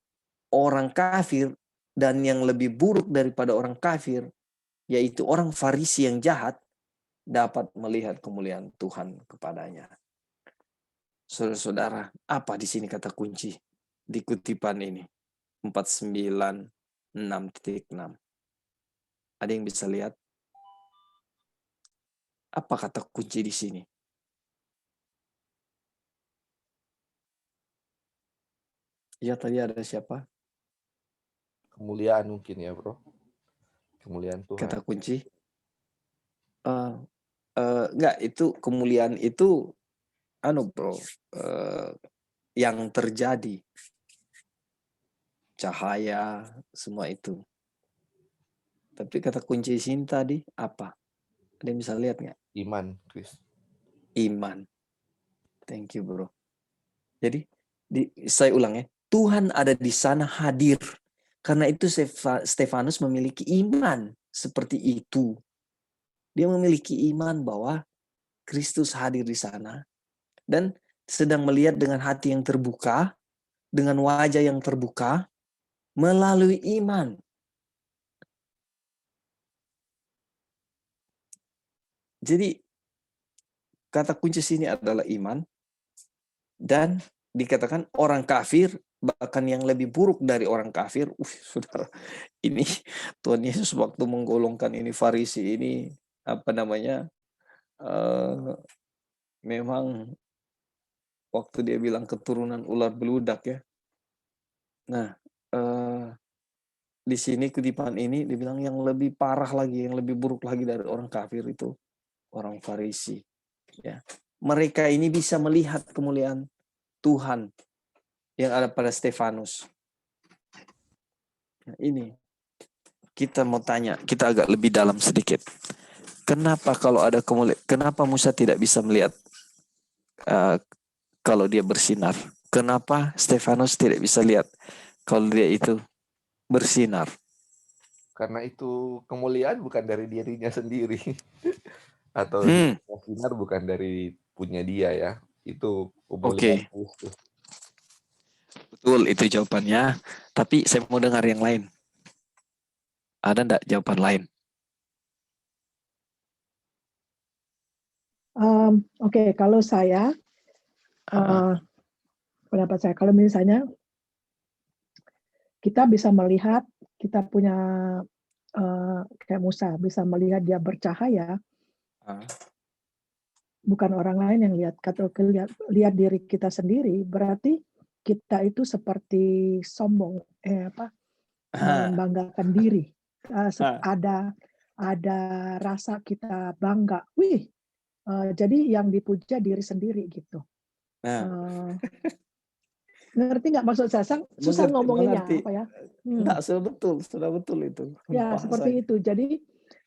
orang kafir dan yang lebih buruk daripada orang kafir, yaitu orang Farisi yang jahat, dapat melihat kemuliaan Tuhan kepadanya. Saudara-saudara, apa di sini kata kunci di kutipan ini? 496.6. Ada yang bisa lihat? Apa kata kunci di sini? Ya, tadi ada siapa? Kemuliaan mungkin ya bro. Kemuliaan Tuhan. Kata kunci? Enggak, itu kemuliaan itu bro, yang terjadi, cahaya, semua itu. Tapi kata kunci sini tadi apa? Ada yang bisa lihat nggak? Iman, Chris. Iman. Thank you bro. Jadi saya ulang ya, Tuhan ada di sana hadir. Karena itu Stefanus memiliki iman seperti itu. Dia memiliki iman bahwa Kristus hadir di sana dan sedang melihat dengan hati yang terbuka, dengan wajah yang terbuka, melalui iman. Jadi kata kunci sini adalah iman, dan dikatakan orang kafir, bahkan yang lebih buruk dari orang kafir. Saudara, ini Tuhan Yesus waktu menggolongkan ini Farisi ini, apa namanya, memang waktu dia bilang keturunan ular beludak ya. Nah, di sini kutipan ini dibilang yang lebih parah lagi, yang lebih buruk lagi dari orang kafir itu orang Farisi. Ya, mereka ini bisa melihat kemuliaan Tuhan yang ada pada Stefanus. Nah, ini kita mau tanya, kita agak lebih dalam sedikit. Kenapa kalau ada kemuliaan, kenapa Musa tidak bisa melihat kalau dia bersinar? Kenapa Stefanus tidak bisa lihat kalau dia itu bersinar? Karena itu kemuliaan bukan dari dirinya sendiri. Atau sinar bukan dari punya dia ya. Itu kemuliaan Kristus. Betul, itu jawabannya. Tapi saya mau dengar yang lain. Ada enggak jawaban lain? Oke, kalau saya, pendapat saya, kalau misalnya kita bisa melihat, kita punya kayak Musa, bisa melihat dia bercahaya, bukan orang lain yang lihat, atau lihat diri kita sendiri, berarti kita itu seperti sombong, membanggakan diri. Ada rasa kita bangga, wih, jadi yang dipuja diri sendiri gitu. Ngerti nggak maksud saya? Susah ngomonginnya apa ya? Enggak, sudah betul itu. Ya, seperti itu. Jadi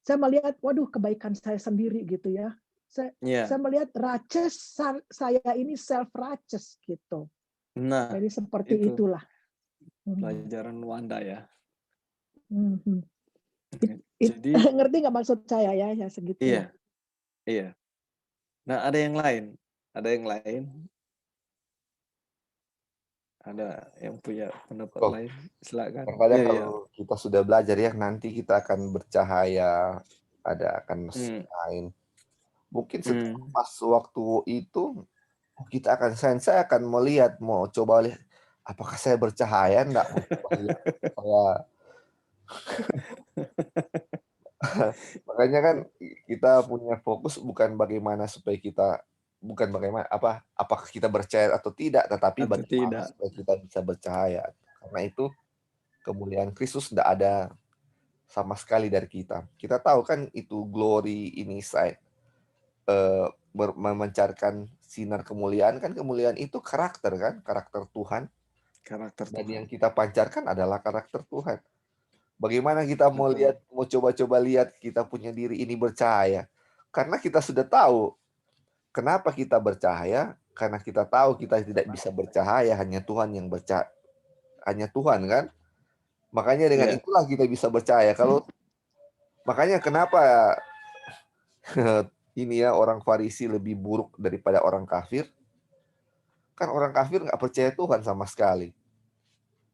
saya melihat, waduh, kebaikan saya sendiri gitu ya. Saya melihat righteous, saya ini self righteous gitu. Nah, jadi seperti itulah. Pelajaran Wanda ya. Jadi ngerti nggak maksud saya ya? Ya segitu. Iya. Nah, ada yang lain. Ada yang punya pendapat lain? Silakan. Kadang kalau kita sudah belajar ya, nanti kita akan bercahaya, akan lain. Mungkin pas waktu itu kita akan saya akan melihat, mau coba lihat apakah saya bercahaya enggak, mau coba lihat saya. Makanya kan kita punya fokus bukan bagaimana supaya kita, bukan bagaimana apakah kita percaya atau tidak, tetapi bagaimana supaya kita bisa bercahaya. Karena itu kemuliaan Kristus tidak ada sama sekali dari kita. Kita tahu kan itu glory ini memancarkan sinar kemuliaan, kan kemuliaan itu karakter kan, karakter Tuhan. Dan yang kita pancarkan adalah karakter Tuhan. Bagaimana kita mau coba-coba lihat kita punya diri ini bercahaya? Karena kita sudah tahu kenapa kita bercahaya, karena kita tahu kita tidak bisa bercahaya, hanya Tuhan yang bercahaya, hanya Tuhan kan. Makanya dengan itulah kita bisa percaya. Makanya kenapa ini ya, orang Farisi lebih buruk daripada orang kafir? Kan orang kafir nggak percaya Tuhan sama sekali.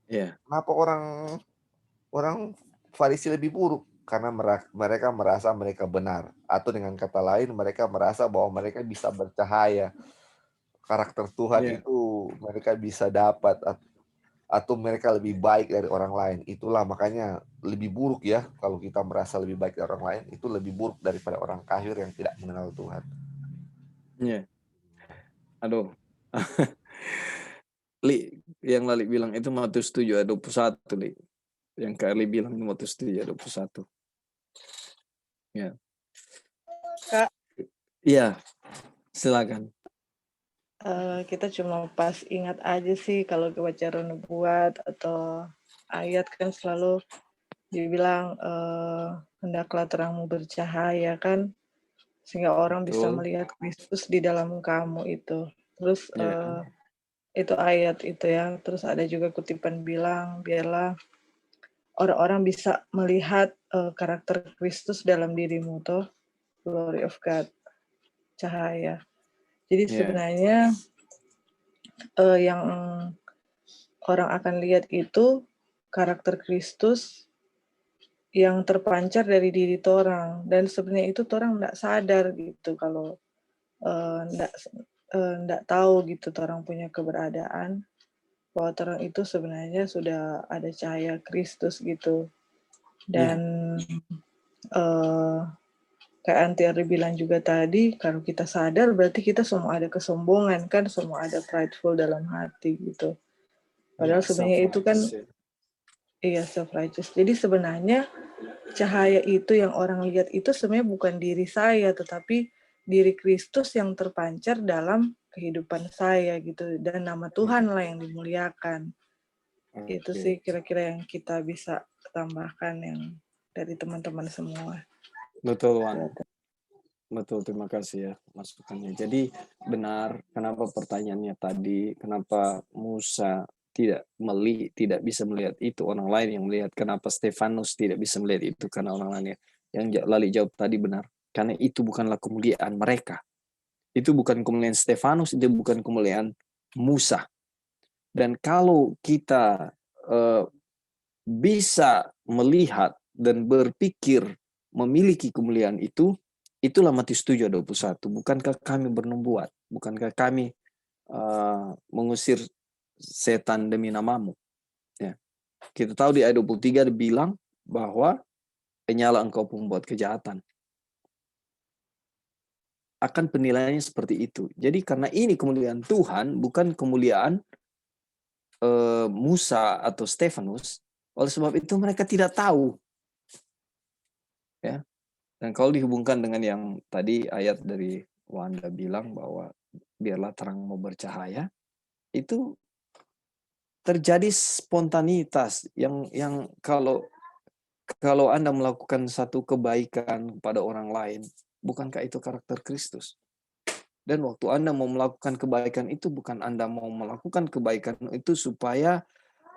Kenapa orang Farisi lebih buruk? Karena mereka merasa mereka benar. Atau dengan kata lain, mereka merasa bahwa mereka bisa bercahaya. Karakter Tuhan itu mereka bisa dapat, atau mereka lebih baik dari orang lain. Itulah makanya lebih buruk ya, kalau kita merasa lebih baik dari orang lain, itu lebih buruk daripada orang kafir yang tidak mengenal Tuhan. Aduh. Yang Lali bilang itu Matius 7 ayat 21, Li. Yang Kali bilang Matius 7 ayat 21. Ya. Kak. Iya. Silakan. Kita cuma pas ingat aja sih kalau baca nubuat atau ayat kan selalu dibilang hendaklah terangmu bercahaya kan, sehingga orang bisa melihat Kristus di dalam kamu itu. Terus itu ayat itu ya. Terus ada juga kutipan bilang biarlah orang-orang bisa melihat karakter Kristus dalam dirimu tuh, glory of God, cahaya. Jadi sebenarnya yang orang akan lihat itu karakter Kristus yang terpancar dari diri torang, dan sebenarnya itu torang nggak sadar gitu kalau nggak tahu gitu torang punya keberadaan, bahwa torang itu sebenarnya sudah ada cahaya Kristus gitu. Dan kayak Aunty Ari bilang juga tadi, kalau kita sadar berarti kita semua ada kesombongan kan, semua ada prideful dalam hati gitu. Padahal sebenarnya itu kan self-righteous. Jadi sebenarnya cahaya itu yang orang lihat itu sebenarnya bukan diri saya, tetapi diri Kristus yang terpancar dalam kehidupan saya gitu, dan nama Tuhan lah yang dimuliakan. Itu sih kira-kira yang kita bisa tambahkan yang dari teman-teman semua. Betul, Wan. Betul, terima kasih ya masukannya. Jadi benar, kenapa pertanyaannya tadi, kenapa Musa tidak bisa melihat itu, orang lain yang melihat, kenapa Stefanus tidak bisa melihat itu karena orang lain yang Lali jawab tadi benar, karena itu bukanlah kemuliaan mereka. Itu bukan kemuliaan Stefanus, itu bukan kemuliaan Musa. Dan kalau kita bisa melihat dan berpikir memiliki kemuliaan itu, itulah Matius 7:21. Bukankah kami bernubuat? Bukankah kami mengusir setan demi namamu? Ya. Kita tahu di ayat 23 dibilang bahwa penyala engkau pembuat kejahatan. Akan penilaiannya seperti itu. Jadi karena ini kemuliaan Tuhan, bukan kemuliaan Musa atau Stefanus. Oleh sebab itu mereka tidak tahu. Ya. Dan kalau dihubungkan dengan yang tadi ayat dari Wanda bilang bahwa biarlah terang mau bercahaya, itu terjadi spontanitas yang kalau Anda melakukan satu kebaikan kepada orang lain, bukankah itu karakter Kristus? Dan waktu Anda mau melakukan kebaikan itu, bukan Anda mau melakukan kebaikan itu supaya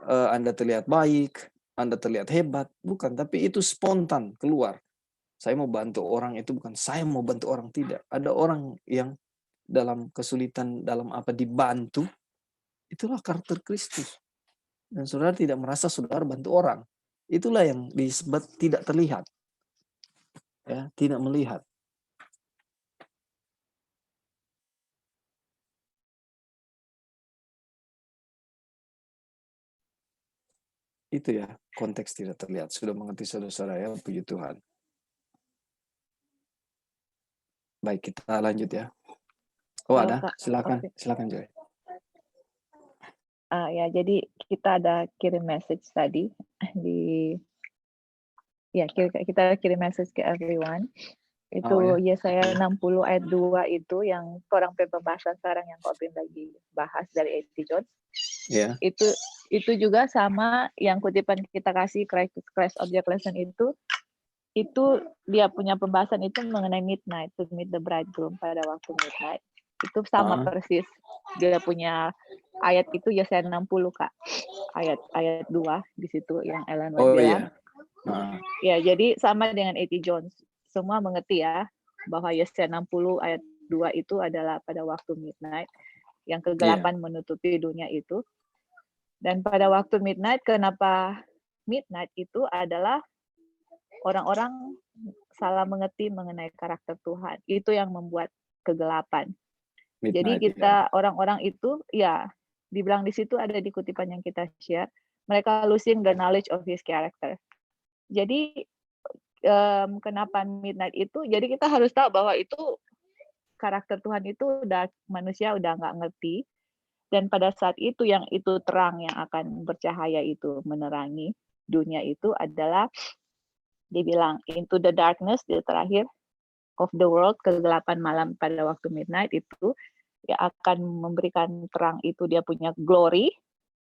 Anda terlihat baik, Anda terlihat hebat, bukan, tapi itu spontan keluar. Saya mau bantu orang, itu bukan saya mau bantu orang, tidak. Ada orang yang dalam kesulitan, dalam apa dibantu, itulah karakter Kristus. Dan saudara tidak merasa saudara bantu orang. Itulah yang disebut tidak terlihat. Ya, tidak melihat. Itu ya, konteks tidak terlihat. Sudah mengerti saudara-saudara ya, puji Tuhan. Baik, kita lanjut ya. Oh, ada? Silakan, silakan Joy. Ya, jadi kita ada kirim message tadi kita kirim message ke everyone. Itu Yesaya 60 ayat 2 itu yang orang pembahasan sekarang yang Kopin lagi bahas dari A.T. Jones. Yeah. Itu juga sama yang kutipan kita kasih Christ Object Lesson itu dia punya pembahasan itu mengenai midnight, to meet the bridegroom pada waktu midnight. Itu sama persis. Dia punya ayat itu Yesaya 60 Kak. Ayat 2 di situ yang Ellen White bilang. Ya, jadi sama dengan A.T. Jones. Semua mengerti ya bahwa Yesaya 60 ayat 2 itu adalah pada waktu midnight yang kegelapan menutupi dunia itu. Dan pada waktu midnight, kenapa midnight itu adalah orang-orang salah mengerti mengenai karakter Tuhan. Itu yang membuat kegelapan. Midnight, jadi kita orang-orang itu ya dibilang di situ ada di kutipan yang kita share, mereka losing the knowledge of his character. Jadi kenapa midnight itu? Jadi kita harus tahu bahwa itu karakter Tuhan itu manusia udah nggak ngerti. Dan pada saat itu yang itu terang yang akan bercahaya itu menerangi dunia itu adalah dibilang into the darkness di terakhir of the world, kegelapan malam pada waktu midnight itu ya akan memberikan terang itu dia punya glory,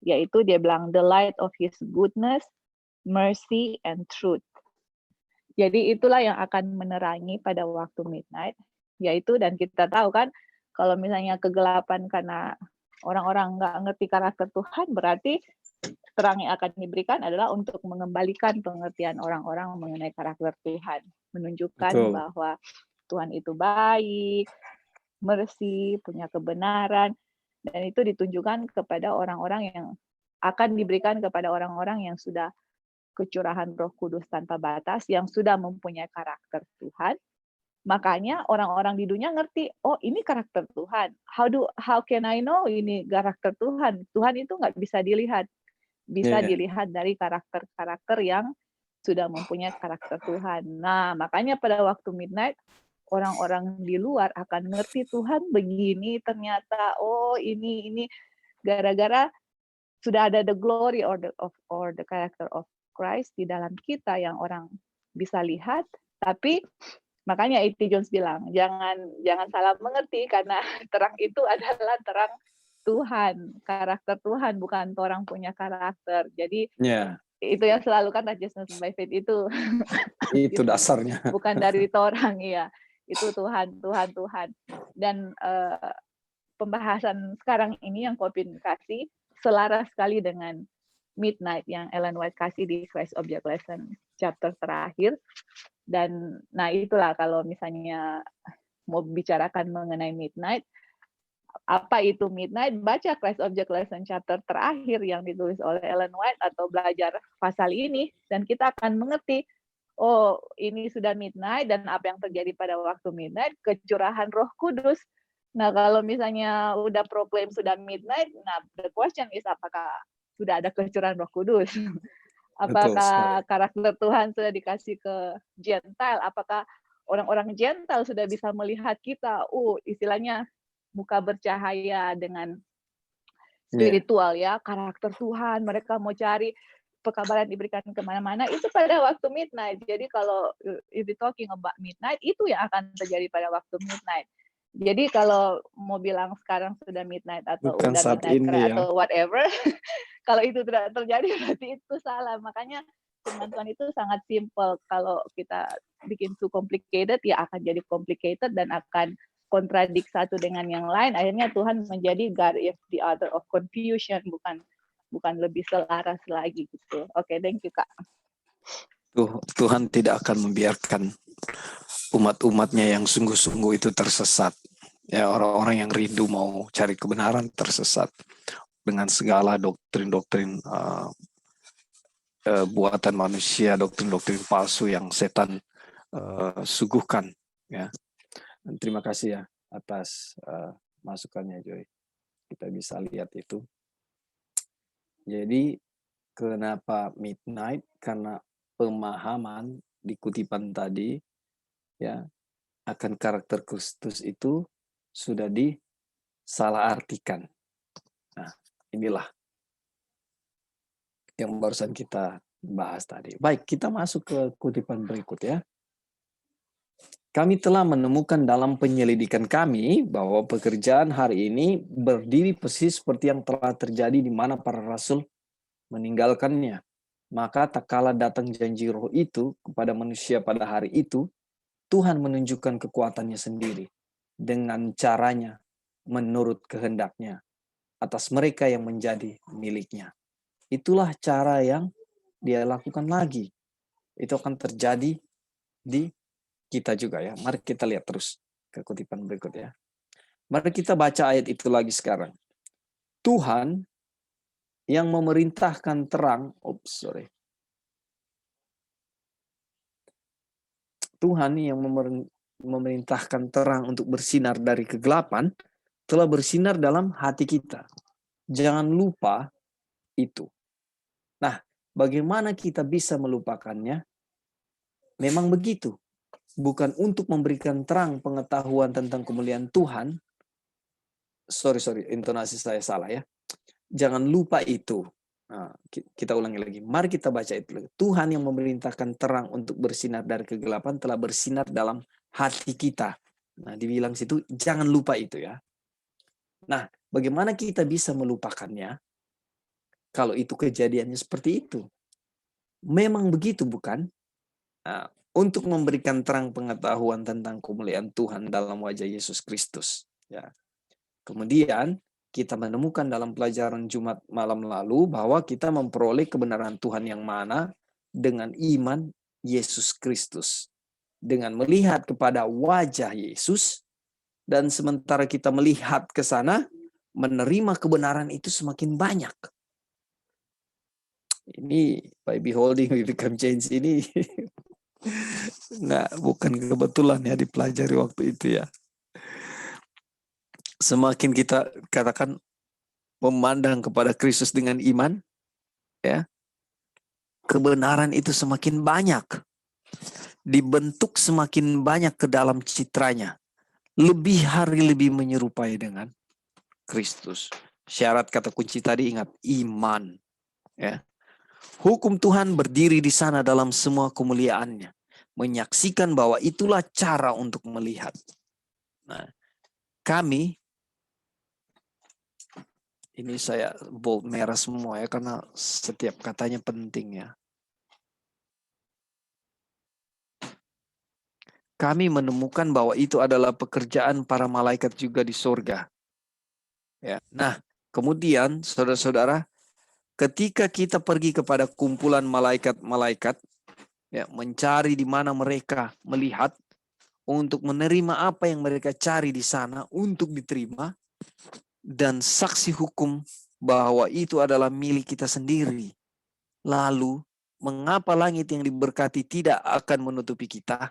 yaitu dia bilang the light of his goodness, mercy and truth. Jadi itulah yang akan menerangi pada waktu midnight, yaitu dan kita tahu kan kalau misalnya kegelapan karena orang-orang nggak ngerti karakter Tuhan, berarti terang yang akan diberikan adalah untuk mengembalikan pengertian orang-orang mengenai karakter Tuhan, menunjukkan bahwa Tuhan itu baik, mercy, punya kebenaran, dan itu ditunjukkan kepada orang-orang yang akan diberikan kepada orang-orang yang sudah kecurahan Roh Kudus tanpa batas, yang sudah mempunyai karakter Tuhan. Makanya orang-orang di dunia ngerti, oh ini karakter Tuhan. How can I know ini karakter Tuhan? Tuhan itu nggak bisa dilihat. Bisa dilihat dari karakter-karakter yang sudah mempunyai karakter Tuhan. Nah, makanya pada waktu midnight, orang-orang di luar akan ngerti Tuhan begini ternyata, oh ini gara-gara sudah ada the glory or the character of Christ di dalam kita yang orang bisa lihat. Tapi makanya A.T. Jones bilang, jangan salah mengerti, karena terang itu adalah terang Tuhan, karakter Tuhan, bukan orang punya karakter. Jadi itu yang selalu kan righteousness by faith itu. Itu dasarnya. Bukan dari orang, ya. Itu Tuhan. Dan pembahasan sekarang ini yang Kopin kasih selaras sekali dengan midnight yang Ellen White kasih di Christ Object Lesson chapter terakhir. Dan nah itulah kalau misalnya mau bicarakan mengenai midnight, apa itu midnight? Baca Christ Object Lesson chapter terakhir yang ditulis oleh Ellen White atau belajar pasal ini, dan kita akan mengerti, oh ini sudah midnight, dan apa yang terjadi pada waktu midnight, kecurahan Roh Kudus. Nah kalau misalnya udah proklaim sudah midnight, nah the question is apakah sudah ada kecurahan Roh Kudus? Apakah karakter Tuhan sudah dikasih ke Gentile? Apakah orang-orang Gentile sudah bisa melihat kita? Istilahnya muka bercahaya dengan spiritual ya, karakter Tuhan. Mereka mau cari pekabaran diberikan kemana-mana, itu pada waktu midnight. Jadi kalau if we talking about midnight, itu yang akan terjadi pada waktu midnight. Jadi kalau mau bilang sekarang sudah midnight atau bukan udah saat midnight ini, atau whatever, kalau itu tidak terjadi berarti itu salah. Makanya firman Tuhan itu sangat simple. Kalau kita bikin too complicated, ya akan jadi complicated dan akan kontradik satu dengan yang lain. Akhirnya Tuhan menjadi God is the author of confusion, bukan lebih selaras lagi gitu. Oke, thank you Kak. Tuhan tidak akan membiarkan umat-umatnya yang sungguh-sungguh itu tersesat. Ya, orang-orang yang rindu mau cari kebenaran tersesat dengan segala doktrin-doktrin buatan manusia, doktrin-doktrin palsu yang setan suguhkan. Ya, dan terima kasih ya atas masukannya Joy. Kita bisa lihat itu. Jadi kenapa midnight? Karena pemahaman di kutipan tadi ya akan karakter Kristus itu sudah disalahartikan. Nah, inilah yang barusan kita bahas tadi. Baik, kita masuk ke kutipan berikut ya. Kami telah menemukan dalam penyelidikan kami bahwa pekerjaan hari ini berdiri persis seperti yang telah terjadi di mana para rasul meninggalkannya. Maka tak kala datang janji roh itu kepada manusia pada hari itu, Tuhan menunjukkan kekuatannya sendiri dengan caranya menurut kehendaknya atas mereka yang menjadi miliknya. Itulah cara yang dia lakukan lagi. Itu akan terjadi di kita juga ya. Mari kita lihat terus ke kutipan berikut ya. Mari kita baca ayat itu lagi sekarang. Tuhan yang memerintahkan terang, Tuhan yang memerintahkan terang untuk bersinar dari kegelapan telah bersinar dalam hati kita. Jangan lupa itu. Nah, bagaimana kita bisa melupakannya? Memang begitu. Bukan untuk memberikan terang pengetahuan tentang kemuliaan Tuhan. Sorry, intonasi saya salah ya. Jangan lupa itu. Nah, kita ulangi lagi. Mari kita baca itu lagi. Tuhan yang memerintahkan terang untuk bersinar dari kegelapan telah bersinar dalam hati kita. Nah, dibilang situ, jangan lupa itu ya. Nah, bagaimana kita bisa melupakannya? Kalau itu kejadiannya seperti itu. Memang begitu bukan? Nah, untuk memberikan terang pengetahuan tentang kemuliaan Tuhan dalam wajah Yesus Kristus. Ya. Kemudian, kita menemukan dalam pelajaran Jumat malam lalu bahwa kita memperoleh kebenaran Tuhan yang mana dengan iman Yesus Kristus. Dengan melihat kepada wajah Yesus, dan sementara kita melihat ke sana, menerima kebenaran itu semakin banyak. Ini by beholding we become change ini bukan kebetulan ya dipelajari waktu itu ya. Semakin kita katakan memandang kepada Kristus dengan iman, ya, kebenaran itu semakin banyak, dibentuk semakin banyak ke dalam citranya, lebih hari lebih menyerupai dengan Kristus. Syarat kata kunci tadi ingat, iman, ya. Hukum Tuhan berdiri di sana dalam semua kemuliaannya, menyaksikan bahwa itulah cara untuk melihat. Nah, kami, ini saya bold merah semua ya, karena setiap katanya penting ya. Kami menemukan bahwa itu adalah pekerjaan para malaikat juga di surga. Ya. Nah, kemudian saudara-saudara, ketika kita pergi kepada kumpulan malaikat-malaikat, ya, mencari di mana mereka melihat untuk menerima apa yang mereka cari di sana untuk diterima, dan saksi hukum bahwa itu adalah milik kita sendiri. Lalu, mengapa langit yang diberkati tidak akan menutupi kita?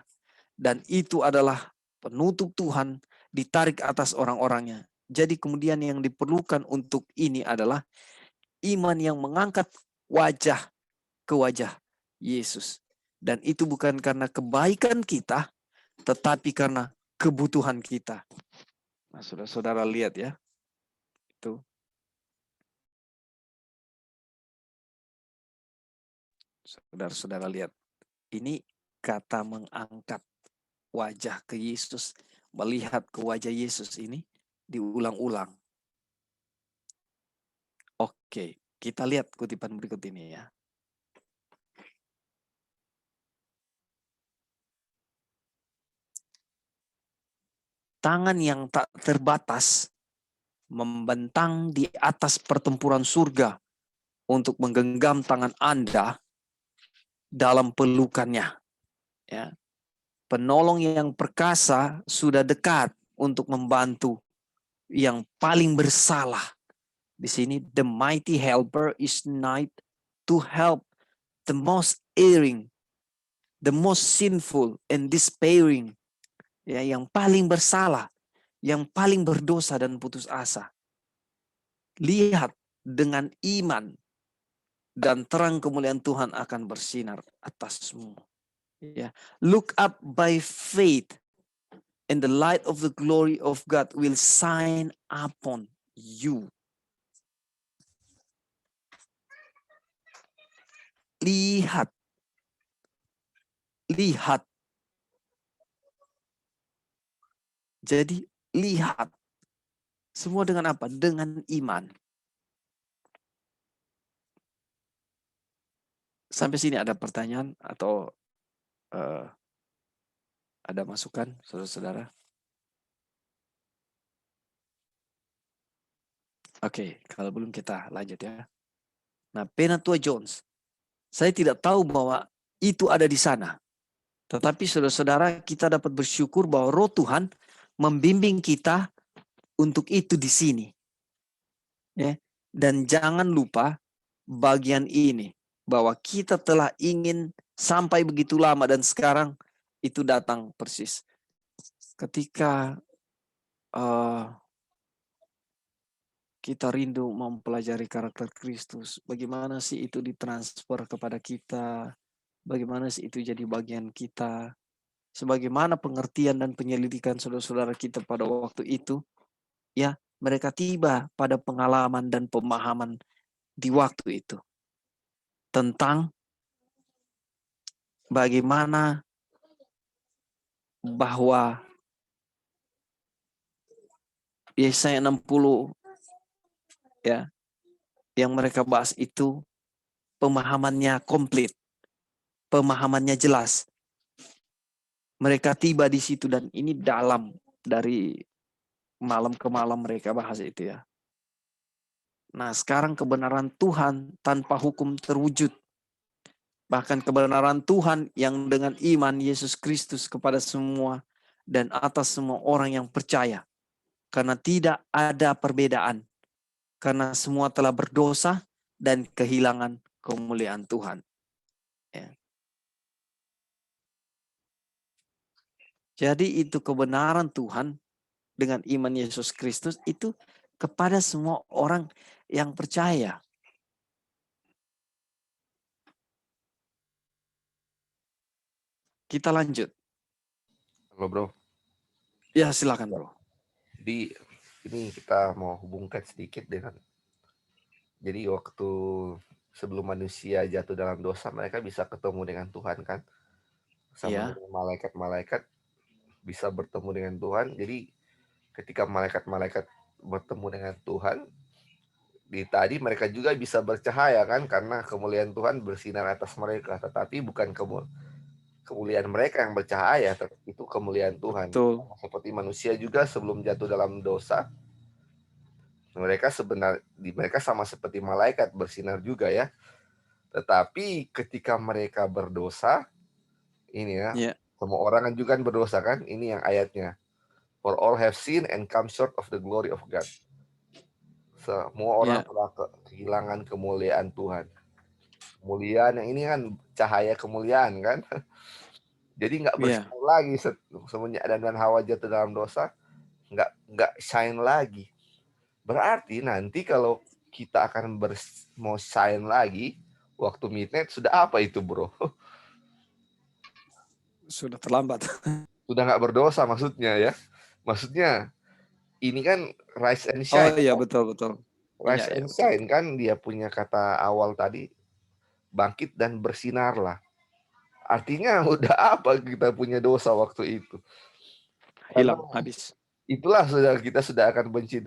Dan itu adalah penutup Tuhan ditarik atas orang-orangnya. Jadi kemudian yang diperlukan untuk ini adalah iman yang mengangkat wajah ke wajah Yesus. Dan itu bukan karena kebaikan kita, tetapi karena kebutuhan kita. Nah, saudara-saudara lihat ya. Itu. Saudara-saudara lihat. Ini kata mengangkat wajah ke Yesus, melihat ke wajah Yesus ini diulang-ulang. Oke, kita lihat kutipan berikut ini ya. Tangan yang tak terbatas membentang di atas pertempuran surga untuk menggenggam tangan Anda dalam pelukannya. Ya. Penolong yang perkasa sudah dekat untuk membantu yang paling bersalah. Di sini, the mighty helper is nigh to help the most erring, the most sinful and despairing. Ya, yang paling bersalah, yang paling berdosa dan putus asa. Lihat dengan iman dan terang kemuliaan Tuhan akan bersinar atasmu. Ya, look up by faith, and the light of the glory of God will shine upon you. Lihat. Lihat. Jadi lihat. Semua dengan apa? Dengan iman. Sampai sini ada pertanyaan atau ada masukan, saudara-saudara? Oke, kalau belum kita lanjut ya. Nah, Penatua Jones, saya tidak tahu bahwa itu ada di sana. Tetapi saudara-saudara, kita dapat bersyukur bahwa Roh Tuhan membimbing kita untuk itu di sini. Ya. Dan jangan lupa bagian ini, bahwa kita telah ingin sampai begitu lama dan sekarang itu datang persis. Ketika kita rindu mempelajari karakter Kristus, bagaimana sih itu ditransfer kepada kita, bagaimana sih itu jadi bagian kita, sebagaimana pengertian dan penyelidikan saudara-saudara kita pada waktu itu, ya, mereka tiba pada pengalaman dan pemahaman di waktu itu tentang bagaimana bahwa Yesaya 60 ya, yang mereka bahas itu pemahamannya komplit, pemahamannya jelas. Mereka tiba di situ dan ini dalam dari malam ke malam mereka bahas itu ya. Nah, sekarang kebenaran Tuhan tanpa hukum terwujud. Bahkan kebenaran Tuhan yang dengan iman Yesus Kristus kepada semua dan atas semua orang yang percaya. Karena tidak ada perbedaan. Karena semua telah berdosa dan kehilangan kemuliaan Tuhan. Ya. Jadi itu kebenaran Tuhan dengan iman Yesus Kristus itu kepada semua orang yang percaya. Kita lanjut. Halo bro. Ya silakan bro. Jadi ini kita mau hubungkan sedikit dengan, jadi waktu sebelum manusia jatuh dalam dosa, mereka bisa ketemu dengan Tuhan kan, sama Iya. dengan malaikat-malaikat bisa bertemu dengan Tuhan. Jadi ketika malaikat-malaikat bertemu dengan Tuhan, tadi mereka juga bisa bercahaya kan, karena kemuliaan Tuhan bersinar atas mereka. Tetapi bukan kemuliaan mereka yang bercahaya, itu kemuliaan Tuhan. Betul. Seperti manusia juga sebelum jatuh dalam dosa, mereka sama seperti malaikat bersinar juga ya. Tetapi ketika mereka berdosa, ini ya, Ya. semua orang kan juga berdosa kan, ini yang ayatnya. For all have sinned and come short of the glory of God. Semua orang telah kehilangan kemuliaan Tuhan. Kemuliaan yang ini kan cahaya kemuliaan kan. Jadi nggak bersinar lagi semenjak Adam dan Hawa jatuh dalam dosa, nggak shine lagi. Berarti nanti kalau kita akan mau shine lagi waktu midnight, sudah apa itu bro? Sudah terlambat. Sudah nggak berdosa maksudnya ya. Maksudnya ini kan rise and shine. Oh iya betul. Rise Iya, and betul. shine kan dia punya kata awal tadi, bangkit dan bersinarlah. Artinya udah apa kita punya dosa waktu itu? Hilang, habis. Itulah kita sudah benci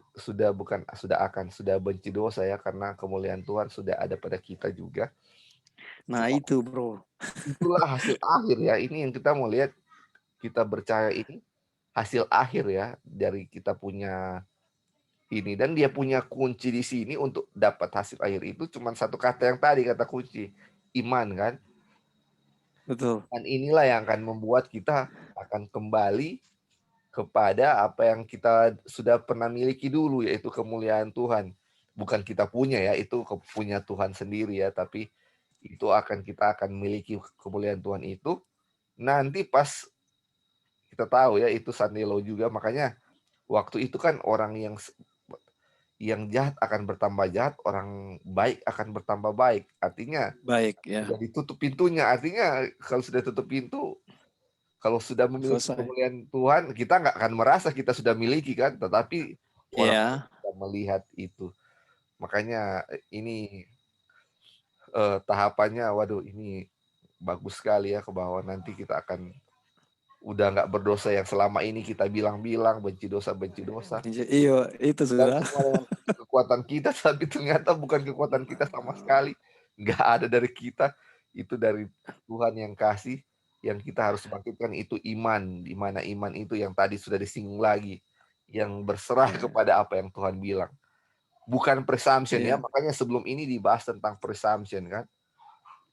dosa ya, karena kemuliaan Tuhan sudah ada pada kita juga. Nah itu bro. Itulah hasil akhir ya. Ini yang kita mau lihat, kita percaya ini hasil akhir ya dari kita punya ini. Dan dia punya kunci di sini untuk dapat hasil akhir itu cuma satu kata yang tadi, kata kunci, iman kan. Betul. Dan inilah yang akan membuat kita akan kembali kepada apa yang kita sudah pernah miliki dulu, yaitu kemuliaan Tuhan. Bukan kita punya ya, itu punya Tuhan sendiri ya, tapi itu kita akan miliki kemuliaan Tuhan itu nanti pas kita tahu ya, itu Sandelo juga. Makanya waktu itu kan orang yang jahat akan bertambah jahat, orang baik akan bertambah baik. Artinya baik ya. Sudah ditutup pintunya. Artinya kalau sudah tutup pintu, kalau sudah memiliki kemuliaan Tuhan, kita nggak akan merasa kita sudah miliki kan, tetapi orang sudah melihat itu. Makanya ini tahapannya, waduh ini bagus sekali ya, ke bawah nanti kita akan udah nggak berdosa yang selama ini kita bilang-bilang benci dosa. Iya, itu sudah. Kekuatan kita, tapi ternyata bukan kekuatan kita sama sekali. Nggak ada dari kita, itu dari Tuhan yang kasih. Yang kita harus bangkitkan itu iman, di mana iman itu yang tadi sudah disinggung lagi, yang berserah kepada apa yang Tuhan bilang, bukan presumption ya. Makanya sebelum ini dibahas tentang presumption kan,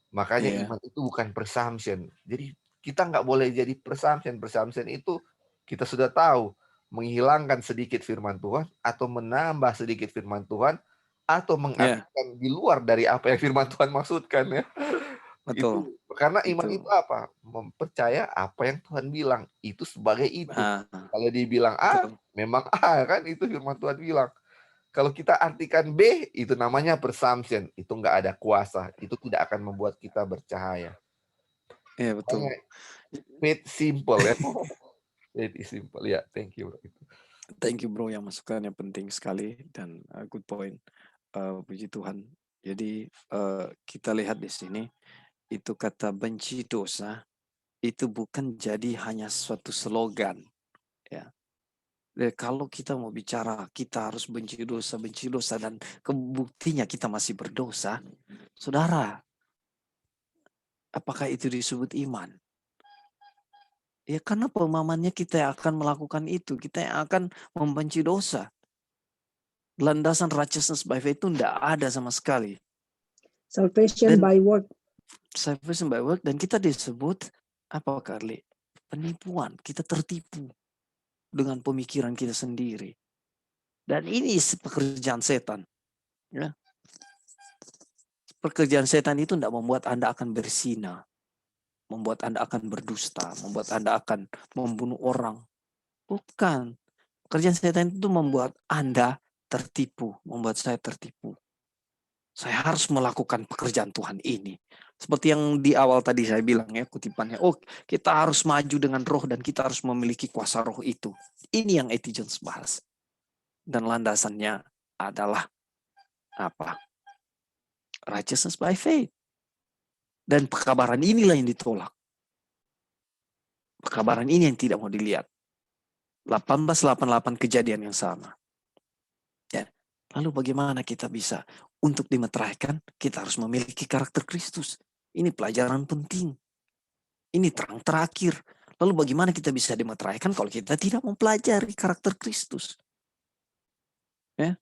makanya iman itu bukan presumption. Jadi kita nggak boleh jadi presumption itu kita sudah tahu menghilangkan sedikit firman Tuhan atau menambah sedikit firman Tuhan atau mengartikan di luar dari apa yang firman Tuhan maksudkan ya. Betul. Itu karena iman itu apa? Mempercaya apa yang Tuhan bilang itu sebagai itu. Kalau dia bilang A, memang A kan, itu firman Tuhan bilang. Kalau kita artikan B, itu namanya presumption. Itu nggak ada kuasa. Itu tidak akan membuat kita bercahaya. Iya betul. Faith simple ya. Faith is simple ya. Thank you bro. Thank you bro, yang masukannya penting sekali dan good point. Puji Tuhan. Jadi kita lihat di sini, itu kata benci dosa itu bukan jadi hanya suatu slogan ya. Kalau kita mau bicara kita harus benci dosa dan kebuktinya kita masih berdosa, saudara, apakah itu disebut iman? Ya karena pemahamannya kita akan melakukan itu, kita yang akan membenci dosa. Landasan righteousness by faith itu tidak ada sama sekali. Salvation by work. Salvation by work, dan kita disebut apa Carly? Penipuan. Kita tertipu dengan pemikiran kita sendiri. Dan ini pekerjaan setan. Ya. pekerjaan setan itu tidak membuat Anda akan berzina, membuat Anda akan berdusta, membuat Anda akan membunuh orang. Bukan. Pekerjaan setan itu membuat Anda tertipu, membuat saya tertipu. Saya harus melakukan pekerjaan Tuhan ini. Seperti yang di awal tadi saya bilang ya, kutipannya. Oh, kita harus maju dengan roh dan kita harus memiliki kuasa roh itu. Ini yang A.T. Jones bahas. Dan landasannya adalah apa? Righteousness by faith. Dan pekabaran inilah yang ditolak. Pekabaran ini yang tidak mau dilihat. 1888 kejadian yang sama. Ya. Lalu bagaimana kita bisa untuk dimeteraikan? Kita harus memiliki karakter Kristus. Ini pelajaran penting. Ini terang terakhir. Lalu bagaimana kita bisa dimeteraikan kalau kita tidak mempelajari karakter Kristus? Ya.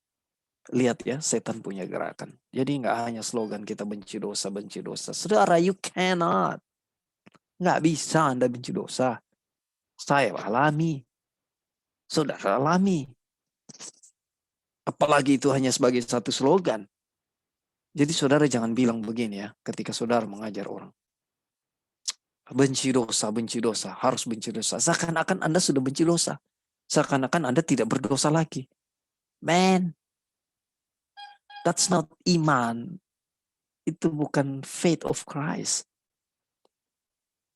Lihat ya, setan punya gerakan. Jadi nggak hanya slogan kita benci dosa, benci dosa. Saudara, you cannot. Nggak bisa Anda benci dosa. Saya alami. Saudara alami. Apalagi itu hanya sebagai satu slogan. Jadi saudara jangan bilang begini ya, ketika saudara mengajar orang. Benci dosa, harus benci dosa. Seakan-akan Anda sudah benci dosa. Seakan-akan Anda tidak berdosa lagi. Man, that's not iman. Itu bukan faith of Christ.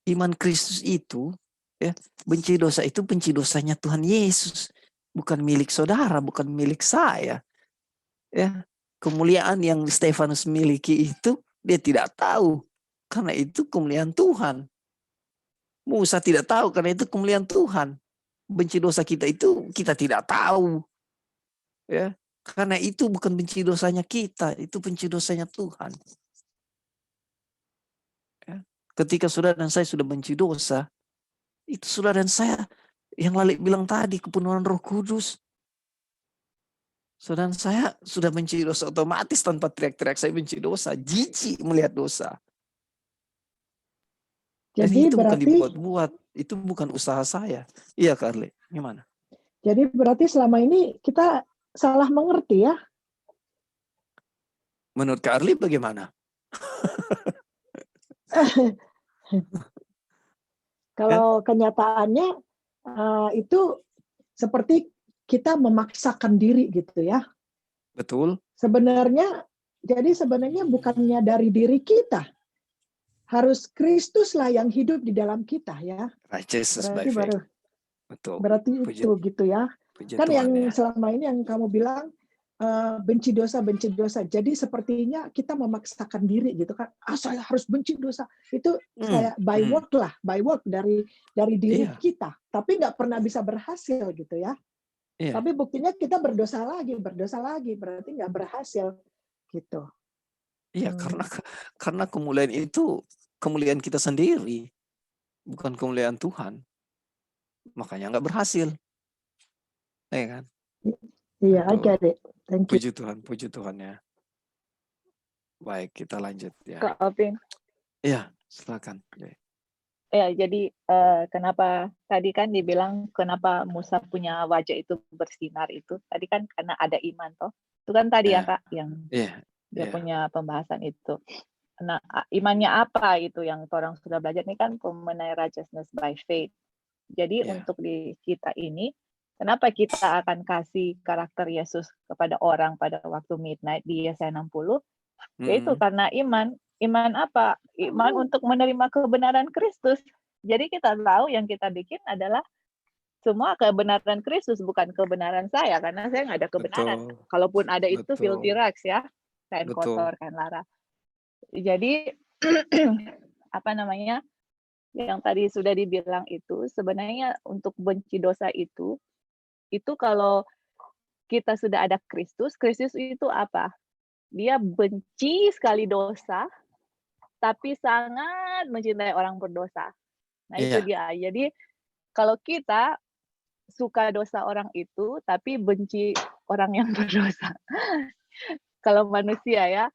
Iman Kristus itu, ya, benci dosa itu benci dosanya Tuhan Yesus. Bukan milik saudara, bukan milik saya. Ya, kemuliaan yang Stefanus miliki itu, dia tidak tahu. Karena itu kemuliaan Tuhan. Musa tidak tahu karena itu kemuliaan Tuhan. Benci dosa kita itu kita tidak tahu. Ya, karena itu bukan benci dosanya kita, itu benci dosanya Tuhan. Ya. Ketika saudara dan saya sudah benci dosa, itu saudara dan saya yang Lalik bilang tadi, kepenuhan Roh Kudus. Saudara dan saya sudah benci dosa otomatis tanpa teriak-teriak saya benci dosa, jijik melihat dosa. Jadi itu bukan berarti dibuat-buat, itu bukan usaha saya. Iya Karli, gimana? jadi berarti selama ini kita salah mengerti ya. Menurut Karli bagaimana? Kalau kenyataannya itu seperti kita memaksakan diri gitu ya. Betul. Sebenarnya bukannya dari diri kita. Harus Kristuslah yang hidup di dalam kita ya. Righteousness by Berarti faith. baru. Betul. Berarti itu gitu ya. Kan Tuhan, yang ya. selama ini yang kamu bilang benci dosa. Jadi sepertinya kita memaksakan diri gitu kan. Saya harus benci dosa. Itu kayak by work dari diri kita. Tapi nggak pernah bisa berhasil gitu ya. Iya. Tapi buktinya kita berdosa lagi. Berarti nggak berhasil gitu. Iya, karena kemuliaan itu kemuliaan kita sendiri, bukan kemuliaan Tuhan. Makanya nggak berhasil. Ya kan? Iya, I get it. Thank you. Puji Tuhan ya. Baik, kita lanjut ya. Kak Opin. Iya, silakan. Ya, jadi kenapa tadi kan dibilang kenapa Musa punya wajah itu bersinar itu? Tadi kan karena ada iman toh. Itu kan tadi ya Kak yang dia punya pembahasan itu. Nah, imannya apa itu yang orang sudah belajar ini kan mengenai righteousness by faith. Jadi untuk di kita ini, kenapa kita akan kasih karakter Yesus kepada orang pada waktu midnight di Yesaya 60? Yaitu karena iman. Iman apa? Iman untuk menerima kebenaran Kristus. Jadi kita tahu yang kita bikin adalah semua kebenaran Kristus, bukan kebenaran saya, karena saya nggak ada kebenaran. Betul. Kalaupun ada itu filthy rags ya, kain Betul. kotor, kain lara. Jadi apa namanya? Yang tadi sudah dibilang itu sebenarnya untuk benci dosa itu kalau kita sudah ada Kristus itu apa? Dia benci sekali dosa, tapi sangat mencintai orang berdosa. Nah itu dia. Jadi kalau kita suka dosa orang itu, tapi benci orang yang berdosa. Kalau manusia ya,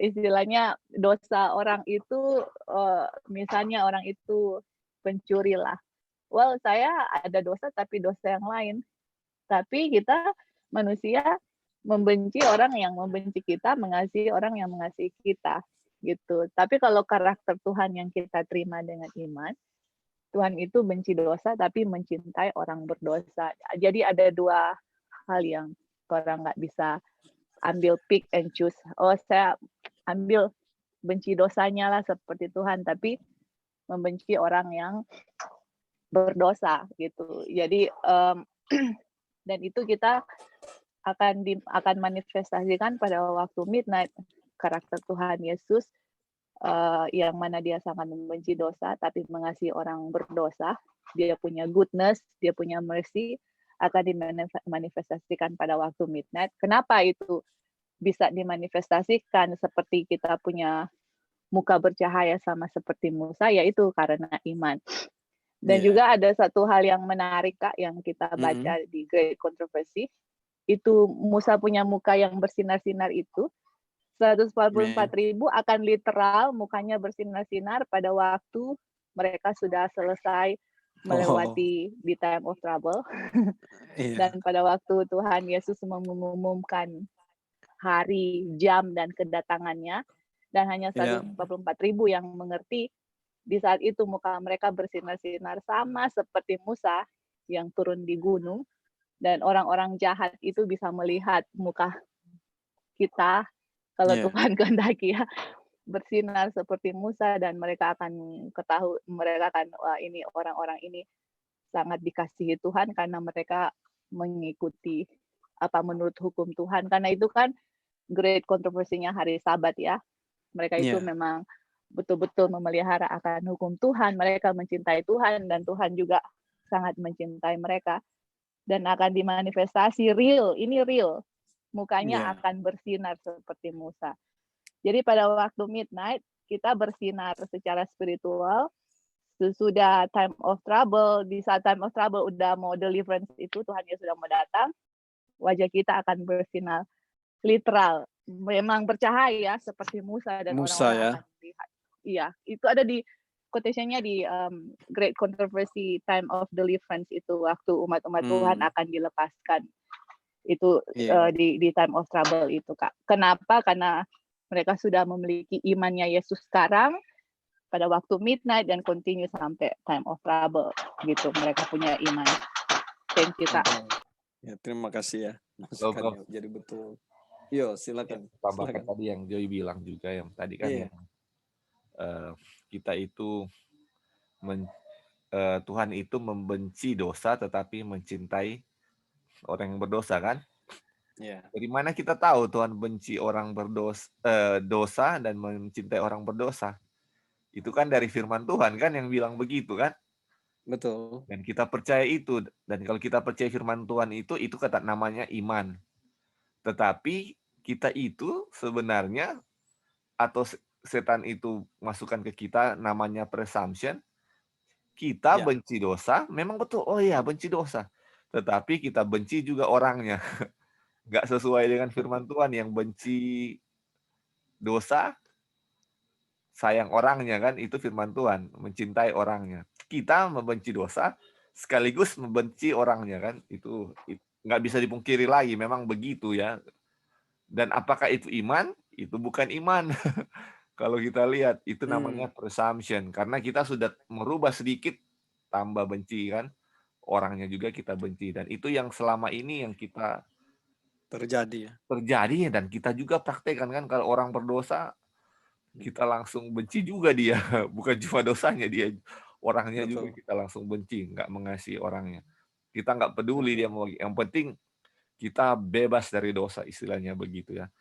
istilahnya dosa orang itu, misalnya orang itu pencuri lah. Well, saya ada dosa tapi dosa yang lain. Tapi kita manusia membenci orang yang membenci kita, mengasihi orang yang mengasihi kita, gitu. Tapi kalau karakter Tuhan yang kita terima dengan iman, Tuhan itu benci dosa tapi mencintai orang berdosa. Jadi ada dua hal yang orang nggak bisa ambil pick and choose. Oh, saya ambil benci dosanya lah seperti Tuhan, tapi membenci orang yang berdosa gitu. Jadi dan itu kita akan manifestasikan pada waktu midnight karakter Tuhan Yesus yang mana dia sangat membenci dosa tapi mengasihi orang berdosa. Dia punya goodness, dia punya mercy akan dimanifestasikan pada waktu midnight. Kenapa itu bisa dimanifestasikan seperti kita punya muka bercahaya sama seperti Musa, yaitu karena iman. Dan juga ada satu hal yang menarik, Kak, yang kita baca di Great Controversy. Itu Musa punya muka yang bersinar-sinar itu, 144.000 akan literal mukanya bersinar-sinar pada waktu mereka sudah selesai melewati di time of trouble. Dan pada waktu Tuhan Yesus mengumumkan hari, jam, dan kedatangannya, dan hanya 144.000 yang mengerti. Di saat itu muka mereka bersinar-sinar sama seperti Musa yang turun di gunung, dan orang-orang jahat itu bisa melihat muka kita kalau Tuhan kehendaki ya bersinar seperti Musa, dan mereka akan ketahui, mereka akan wah, ini orang-orang ini sangat dikasihi Tuhan karena mereka mengikuti apa menurut hukum Tuhan. Karena itu kan great kontroversinya hari Sabat ya. Mereka itu memang betul-betul memelihara akan hukum Tuhan. Mereka mencintai Tuhan dan Tuhan juga sangat mencintai mereka. Dan akan dimanifestasi real, ini real. Mukanya akan bersinar seperti Musa. Jadi pada waktu midnight, kita bersinar secara spiritual. Sesudah time of trouble, di saat time of trouble udah mau deliverance itu, Tuhan Yesus sudah mau datang, wajah kita akan bersinar literal. Memang bercahaya seperti Musa dan orang-orang akan melihat. Iya, itu ada di quotation-nya di Great Controversy Time of Deliverance itu, waktu umat-umat Tuhan akan dilepaskan. Itu di time of trouble itu, Kak. Kenapa? Karena mereka sudah memiliki imannya Yesus sekarang pada waktu midnight dan continue sampai time of trouble gitu. Mereka punya iman. Thank you, Kak. Ya, terima kasih ya. Jadi betul. Yo, silakan. Tambahkan tadi yang Joy bilang juga, yang tadi kan yang kita itu Tuhan itu membenci dosa tetapi mencintai orang yang berdosa kan? Dari mana kita tahu Tuhan benci orang dosa dan mencintai orang berdosa? Itu kan dari firman Tuhan kan yang bilang begitu kan? Betul. Dan kita percaya itu. Dan kalau kita percaya firman Tuhan itu kata namanya iman. Tetapi kita itu sebenarnya, atau setan itu masukkan ke kita namanya presumption, kita benci dosa, memang betul, oh iya benci dosa. Tetapi kita benci juga orangnya. Nggak sesuai dengan firman Tuhan, yang benci dosa, sayang orangnya kan, itu firman Tuhan, mencintai orangnya. Kita membenci dosa, sekaligus membenci orangnya kan, itu nggak bisa dipungkiri lagi, memang begitu ya. Dan apakah itu iman? Itu bukan iman. Kalau kita lihat, itu namanya presumption. Karena kita sudah merubah sedikit, tambah benci kan. Orangnya juga kita benci. Dan itu yang selama ini yang kita terjadi dan kita juga praktekkan kan. Kalau orang berdosa, kita langsung benci juga dia. Bukan cuma dosanya, dia orangnya juga kita langsung benci. Nggak mengasihi orangnya. Kita nggak peduli dia mau. Yang penting kita bebas dari dosa, istilahnya begitu ya.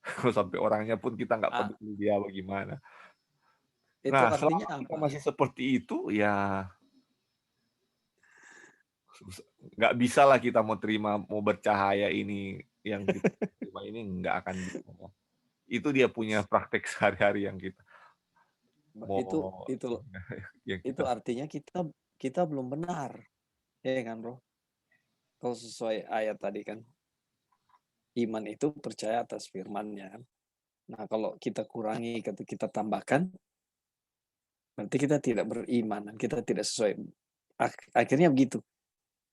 Sampai orangnya pun kita nggak peduli dia bagaimana. Nah, selama kita masih seperti itu, ya nggak bisa lah kita mau terima, mau bercahaya ini, yang kita terima ini nggak akan bisa. Itu dia punya praktek sehari-hari yang kita mau. Itu artinya kita belum benar, ya kan, Bro? Kalau sesuai ayat tadi kan, iman itu percaya atas firman-Nya. Nah, kalau kita kurangi, kita tambahkan, berarti kita tidak beriman, kita tidak sesuai. Akhirnya begitu.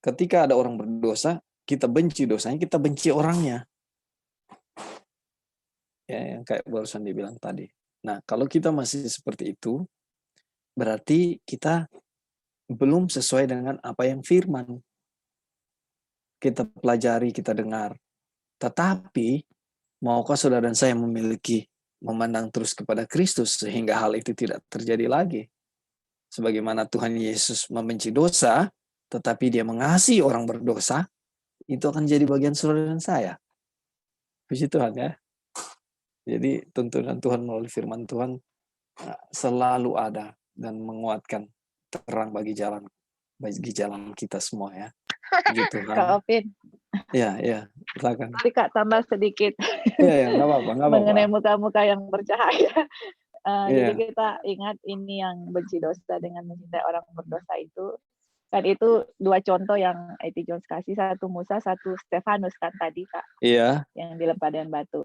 Ketika ada orang berdosa, kita benci dosanya, kita benci orangnya. Ya, yang kayak barusan dibilang tadi. Nah, kalau kita masih seperti itu, berarti kita belum sesuai dengan apa yang firman kita pelajari, kita dengar. Tetapi, maukah saudara dan saya memandang terus kepada Kristus sehingga hal itu tidak terjadi lagi? Sebagaimana Tuhan Yesus membenci dosa, tetapi dia mengasihi orang berdosa, itu akan jadi bagian saudara dan saya. Puji Tuhan ya. Jadi tuntunan Tuhan melalui firman Tuhan selalu ada dan menguatkan terang bagi jalan kita semua ya. Puji Tuhan. Kak Opin, Ya, silakan. tapi Kak tambah sedikit Ya, nggak apa-apa. mengenai muka-muka yang bercahaya. Iya. Jadi kita ingat ini yang benci dosa dengan mencintai orang berdosa itu. Kan itu dua contoh yang A.T. Jones kasih, satu Musa, satu Stefanus kan tadi Kak, Iya. yang dilempar dengan batu.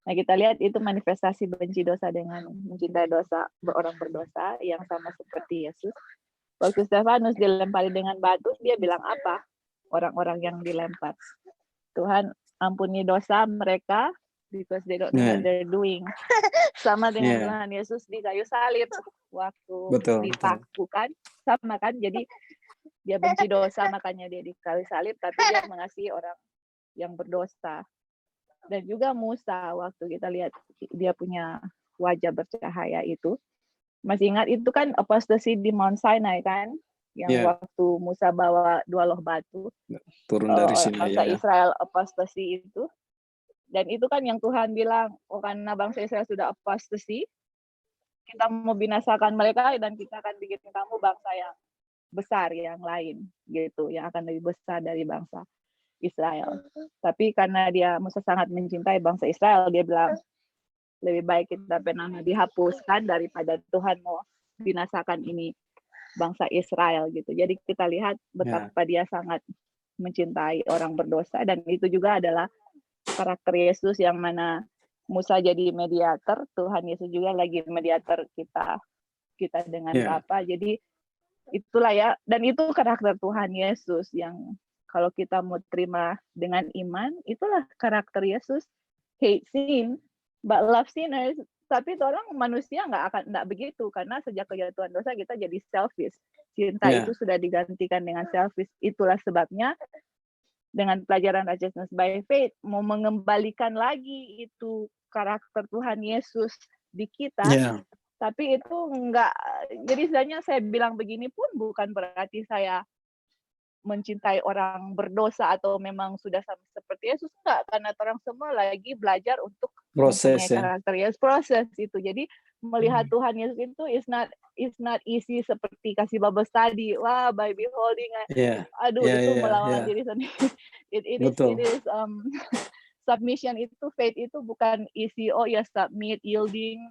Nah kita lihat itu manifestasi benci dosa dengan mencintai dosa orang berdosa yang sama seperti Yesus. Waktu Stefanus dilempari dengan batu, dia bilang apa? Orang-orang yang dilempar, Tuhan ampuni dosa mereka because they don't know what they're doing. Sama dengan Tuhan Yesus di kayu salib waktu dipakukan, sama kan? Jadi dia benci dosa makanya dia di kayu salib, tapi dia mengasihi orang yang berdosa. Dan juga Musa, waktu kita lihat dia punya wajah bercahaya itu, masih ingat itu kan apostasy di Mount Sinai kan, yang waktu Musa bawa 2 loh batu turun dari Sinai, bangsa Israel apostasy itu. Dan itu kan yang Tuhan bilang, karena bangsa Israel sudah apostasy, kita mau binasakan mereka dan kita akan bikin kamu bangsa yang besar yang lain gitu, yang akan lebih besar dari bangsa Israel. Tapi karena Musa sangat mencintai bangsa Israel, dia bilang lebih baik kita nama dihapuskan daripada Tuhan mau binasakan ini bangsa Israel gitu. Jadi kita lihat betapa dia sangat mencintai orang berdosa, dan itu juga adalah karakter Yesus yang mana Musa jadi mediator, Tuhan Yesus juga lagi mediator kita dengan Bapa. Jadi itulah ya, dan itu karakter Tuhan Yesus yang kalau kita mau terima dengan iman, itulah karakter Yesus. Hate sin, but love sinners. Tapi orang manusia nggak begitu, karena sejak kejatuhan dosa kita jadi selfish. Cinta itu sudah digantikan dengan selfish. Itulah sebabnya dengan pelajaran righteousness by faith mau mengembalikan lagi itu karakter Tuhan Yesus di kita. Tapi itu enggak. Jadi sebenarnya saya bilang begini pun bukan berarti saya mencintai orang berdosa atau memang sudah sama seperti Yesus, enggak, karena orang semua lagi belajar untuk proses karakter Yesus, proses itu. Jadi melihat Tuhan Yesus itu is not easy seperti kasih Bible study, wah by beholding, itu melawan diri sendiri. It is submission itu, faith itu bukan easy, submit, yielding,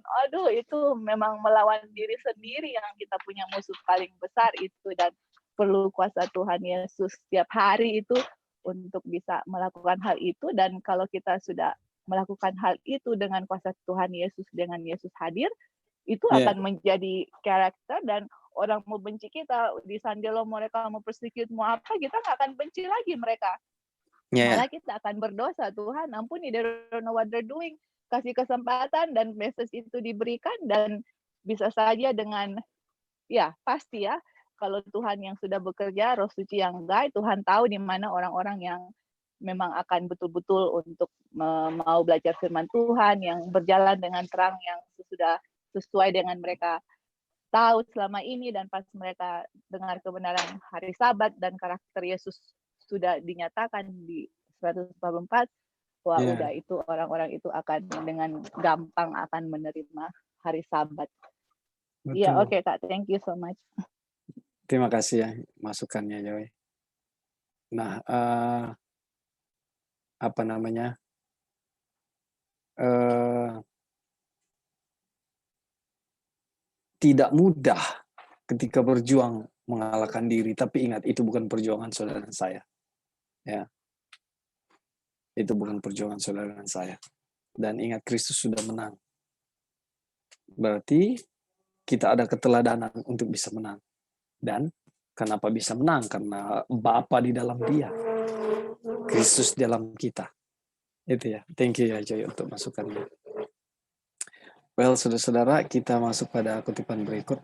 itu memang melawan diri sendiri yang kita punya musuh paling besar itu, dan perlu kuasa Tuhan Yesus setiap hari itu untuk bisa melakukan hal itu. Dan kalau kita sudah melakukan hal itu dengan kuasa Tuhan Yesus, dengan Yesus hadir, itu akan menjadi karakter, dan orang mau benci kita, di Sandelo mereka mau persecute, mau apa, kita nggak akan benci lagi mereka. Malah kita akan berdosa, Tuhan ampuni, they don't know what they're doing. Kasih kesempatan dan message itu diberikan, dan bisa saja dengan, pasti kalau Tuhan yang sudah bekerja, Roh Suci yang guide, Tuhan tahu di mana orang-orang yang memang akan betul-betul untuk mau belajar firman Tuhan, yang berjalan dengan terang yang sudah sesuai dengan mereka tahu selama ini, dan pas mereka dengar kebenaran hari Sabat dan karakter Yesus sudah dinyatakan di 144, udah itu orang-orang itu akan dengan gampang akan menerima hari Sabat. Oke, Kak, thank you so much. Terima kasih ya masukannya, Joy. Nah, tidak mudah ketika berjuang mengalahkan diri, tapi ingat itu bukan perjuangan saudara dan saya. Ya. Itu bukan perjuangan saudara dan saya. Dan ingat Kristus sudah menang. Berarti kita ada keteladanan untuk bisa menang. Dan kenapa bisa menang? Karena Bapa di dalam dia. Kristus dalam kita. Itu ya. Thank you ya Joy untuk masukannya. Well, saudara-saudara, kita masuk pada kutipan berikut.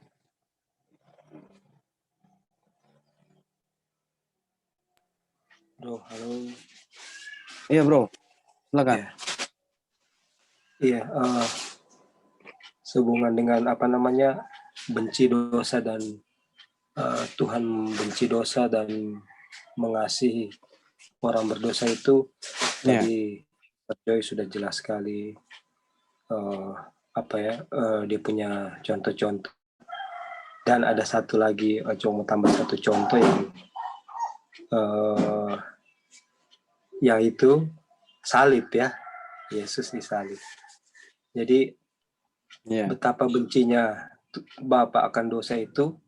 Bro, halo. Iya, Bro. Silakan. Iya, sehubungan dengan benci dosa dan Tuhan benci dosa dan mengasihi orang berdosa itu tadi Joy sudah jelas sekali dia punya contoh-contoh. Dan ada satu lagi, cuma mau tambah satu contoh yang itu salib ya, Yesus disalib. Jadi betapa bencinya Bapa akan dosa itu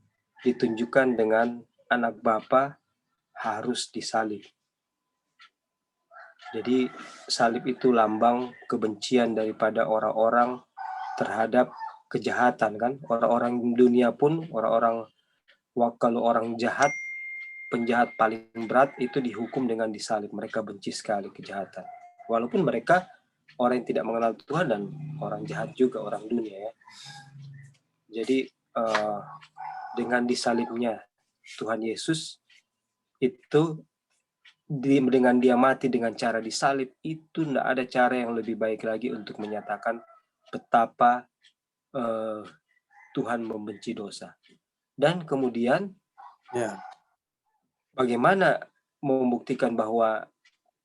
ditunjukkan dengan anak Bapa harus disalib. Jadi salib itu lambang kebencian daripada orang-orang terhadap kejahatan kan. Orang-orang dunia pun, kalau orang jahat, penjahat paling berat itu dihukum dengan disalib. Mereka benci sekali kejahatan. Walaupun mereka orang yang tidak mengenal Tuhan dan orang jahat juga, orang dunia ya. Jadi dengan disalibnya Tuhan Yesus itu, dengan dia mati dengan cara disalib, itu tidak ada cara yang lebih baik lagi untuk menyatakan betapa Tuhan membenci dosa. Dan kemudian bagaimana membuktikan bahwa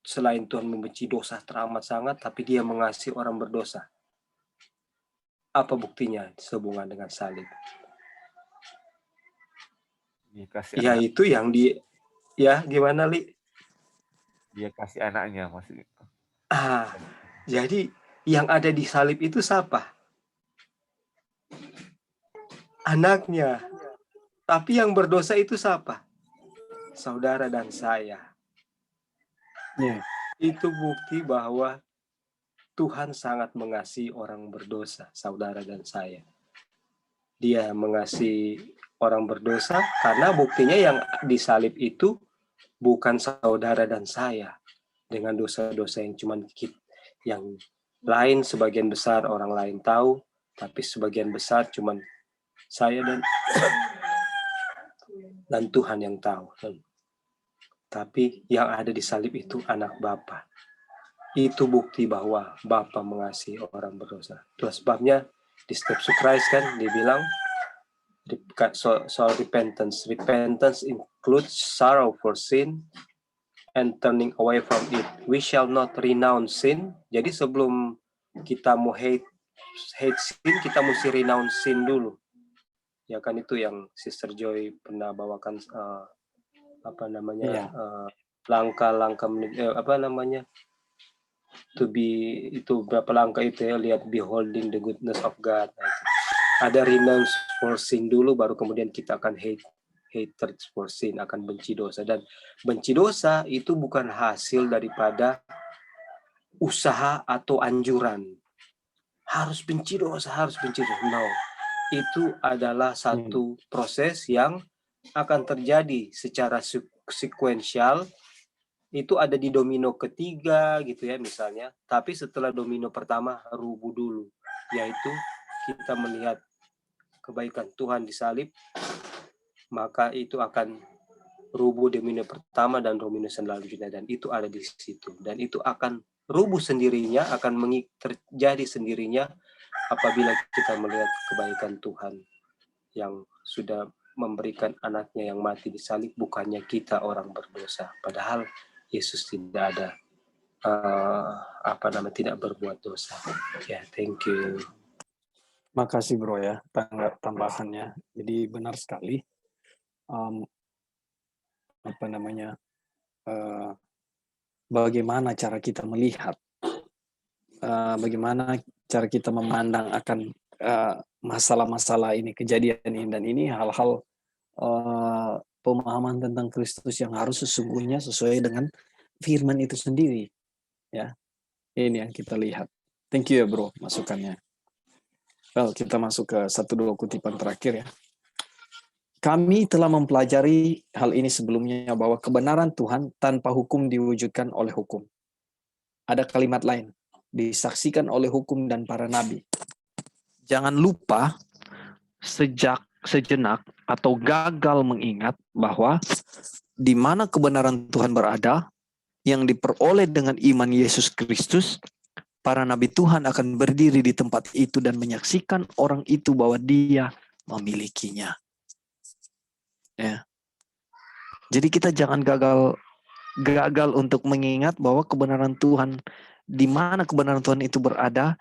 selain Tuhan membenci dosa teramat sangat, tapi dia mengasihi orang berdosa? Apa buktinya sehubungan dengan salib? Ya itu yang gimana Li? Dia kasih anaknya maksudnya. Jadi yang ada di salib itu siapa? Anaknya. Tapi yang berdosa itu siapa? Saudara dan saya. Itu bukti bahwa Tuhan sangat mengasihi orang berdosa, saudara dan saya. Dia mengasihi orang berdosa karena buktinya yang disalib itu bukan saudara dan saya dengan dosa-dosa yang cuma yang lain, sebagian besar orang lain tahu, tapi sebagian besar cuma saya dan Tuhan yang tahu. Tapi yang ada di salib itu anak Bapa. Itu bukti bahwa Bapa mengasihi orang berdosa. Itu sebabnya di Steps to Christ kan dibilang soal repentance. Repentance includes sorrow for sin and turning away from it. We shall not renounce sin. Jadi sebelum kita mau hate sin, kita mesti renounce sin dulu. Ya kan, itu yang Sister Joy pernah bawakan langkah-langkah to be, itu berapa langkah itu ya, lihat beholding the goodness of God. Nah, itu. Ada renounce for sin dulu, baru kemudian kita akan hatred for sin, akan benci dosa. Dan benci dosa itu bukan hasil daripada usaha atau anjuran. Harus benci dosa. No. Itu adalah satu proses yang akan terjadi secara sekuensial. Itu ada di domino ketiga gitu ya misalnya. Tapi setelah domino pertama rubuh dulu, yaitu kita melihat kebaikan Tuhan disalib, maka itu akan rubuh domino pertama dan domino selanjutnya, dan itu ada di situ, dan itu akan rubuh sendirinya, akan terjadi sendirinya apabila kita melihat kebaikan Tuhan yang sudah memberikan anaknya yang mati disalib, bukannya kita orang berdosa, padahal Yesus tidak ada tidak berbuat dosa. Ya, thank you. Makasih bro ya tambahannya. Jadi benar sekali. Bagaimana cara kita melihat, bagaimana cara kita memandang akan masalah-masalah ini, kejadian ini, dan ini hal-hal pemahaman tentang Kristus yang harus sesungguhnya sesuai dengan firman itu sendiri. Ya, ini yang kita lihat. Thank you ya bro masukannya. Well, kita masuk ke 1-2 kutipan terakhir ya. Kami telah mempelajari hal ini sebelumnya, bahwa kebenaran Tuhan tanpa hukum diwujudkan oleh hukum. Ada kalimat lain, disaksikan oleh hukum dan para nabi. jangan lupa sejenak atau gagal mengingat bahwa di mana kebenaran Tuhan berada, yang diperoleh dengan iman Yesus Kristus, para nabi Tuhan akan berdiri di tempat itu dan menyaksikan orang itu bahwa dia memilikinya. Ya. Jadi kita jangan gagal untuk mengingat bahwa kebenaran Tuhan, di mana kebenaran Tuhan itu berada,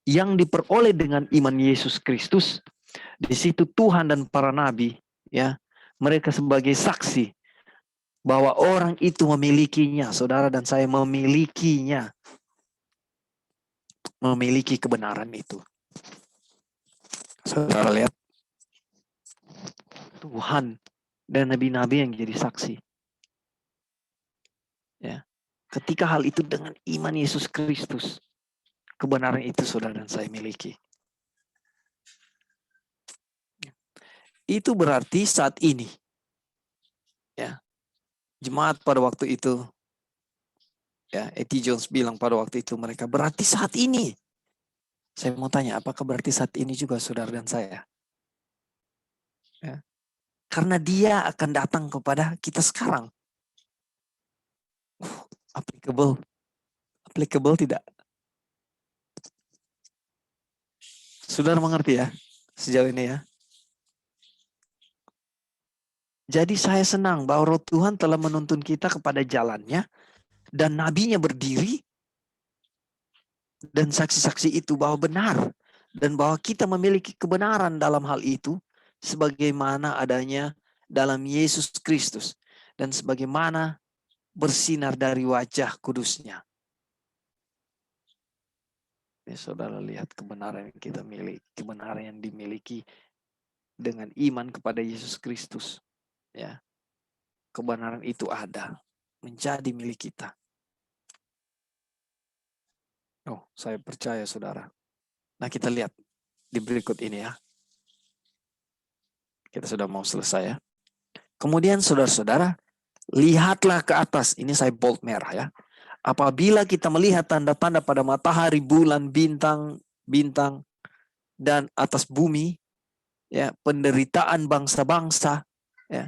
yang diperoleh dengan iman Yesus Kristus. Di situ Tuhan dan para nabi, ya, mereka sebagai saksi bahwa orang itu memilikinya. Saudara dan saya memilikinya, memiliki kebenaran itu. Saudara lihat, Tuhan dan nabi-nabi yang jadi saksi. Ya, ketika hal itu dengan iman Yesus Kristus, kebenaran itu saudara dan saya miliki. Itu berarti saat ini, ya, jemaat pada waktu itu, ya, E.T. Jones bilang pada waktu itu mereka berarti saat ini. Saya mau tanya, apakah berarti saat ini juga saudara dan saya? Ya. Karena dia akan datang kepada kita sekarang. Applicable tidak? Saudara mengerti ya sejauh ini ya? Jadi saya senang bahwa Roh Tuhan telah menuntun kita kepada jalannya, dan nabinya berdiri, dan saksi-saksi itu bahwa benar, dan bahwa kita memiliki kebenaran dalam hal itu, sebagaimana adanya dalam Yesus Kristus, dan sebagaimana bersinar dari wajah kudusnya. Ya, saudara lihat kebenaran yang kita miliki, kebenaran yang dimiliki dengan iman kepada Yesus Kristus. Ya, kebenaran itu ada, menjadi milik kita. Oh, saya percaya saudara. Nah, kita lihat di berikut ini ya. Kita sudah mau selesai ya. Kemudian saudara-saudara, lihatlah ke atas. Ini saya bold merah ya. Apabila kita melihat tanda-tanda pada matahari, bulan, bintang, dan atas bumi, ya, penderitaan bangsa-bangsa, ya,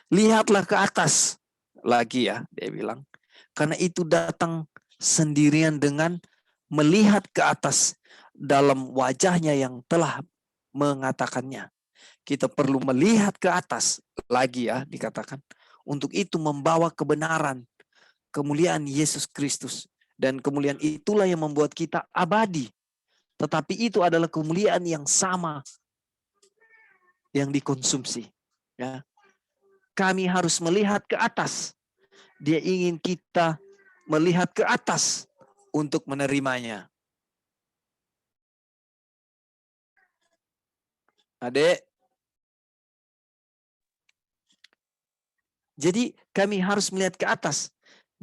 lihatlah ke atas lagi ya, dia bilang. Karena itu datang sendirian dengan melihat ke atas dalam wajahnya yang telah mengatakannya. Kita perlu melihat ke atas lagi ya, dikatakan. Untuk itu membawa kebenaran, kemuliaan Yesus Kristus. Dan kemuliaan itulah yang membuat kita abadi. Tetapi itu adalah kemuliaan yang sama yang dikonsumsi. Ya. Kami harus melihat ke atas. Dia ingin kita melihat ke atas untuk menerimanya. Adik. Jadi kami harus melihat ke atas.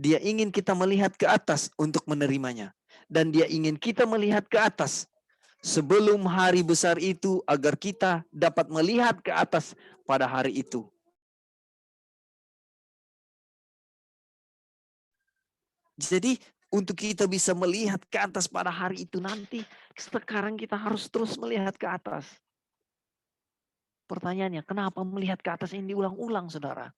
Dia ingin kita melihat ke atas untuk menerimanya. Dan dia ingin kita melihat ke atas sebelum hari besar itu agar kita dapat melihat ke atas pada hari itu. Jadi untuk kita bisa melihat ke atas pada hari itu nanti, sekarang kita harus terus melihat ke atas. Pertanyaannya, kenapa melihat ke atas ini diulang-ulang, saudara?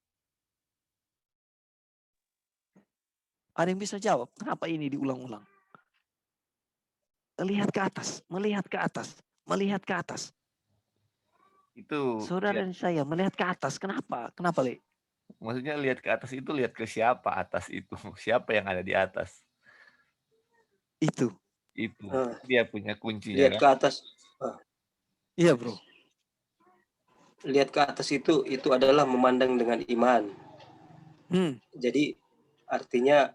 Ada yang bisa jawab, kenapa ini diulang-ulang? Melihat ke atas, melihat ke atas, melihat ke atas. Itu Saudara dan saya melihat ke atas, kenapa? Kenapa, Le? maksudnya lihat ke atas itu lihat ke siapa atas itu? Siapa yang ada di atas? Itu. Dia punya kuncinya. Lihat ke atas. Iya, bro. Lihat ke atas itu adalah memandang dengan iman. Jadi artinya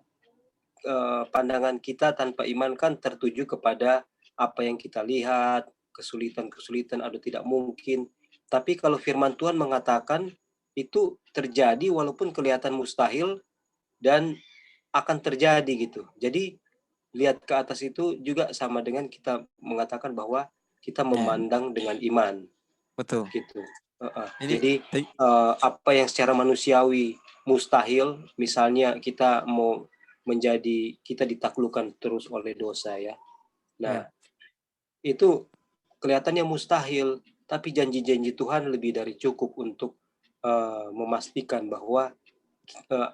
pandangan kita tanpa iman kan tertuju kepada apa yang kita lihat, kesulitan-kesulitan atau tidak mungkin. Tapi kalau firman Tuhan mengatakan itu terjadi walaupun kelihatan mustahil dan akan terjadi gitu. Jadi lihat ke atas itu juga sama dengan kita mengatakan bahwa kita memandang dengan iman. Betul. Gitu. Jadi apa yang secara manusiawi mustahil, misalnya kita mau kita ditaklukkan terus oleh dosa ya. Nah, itu kelihatannya mustahil, tapi janji-janji Tuhan lebih dari cukup untuk memastikan bahwa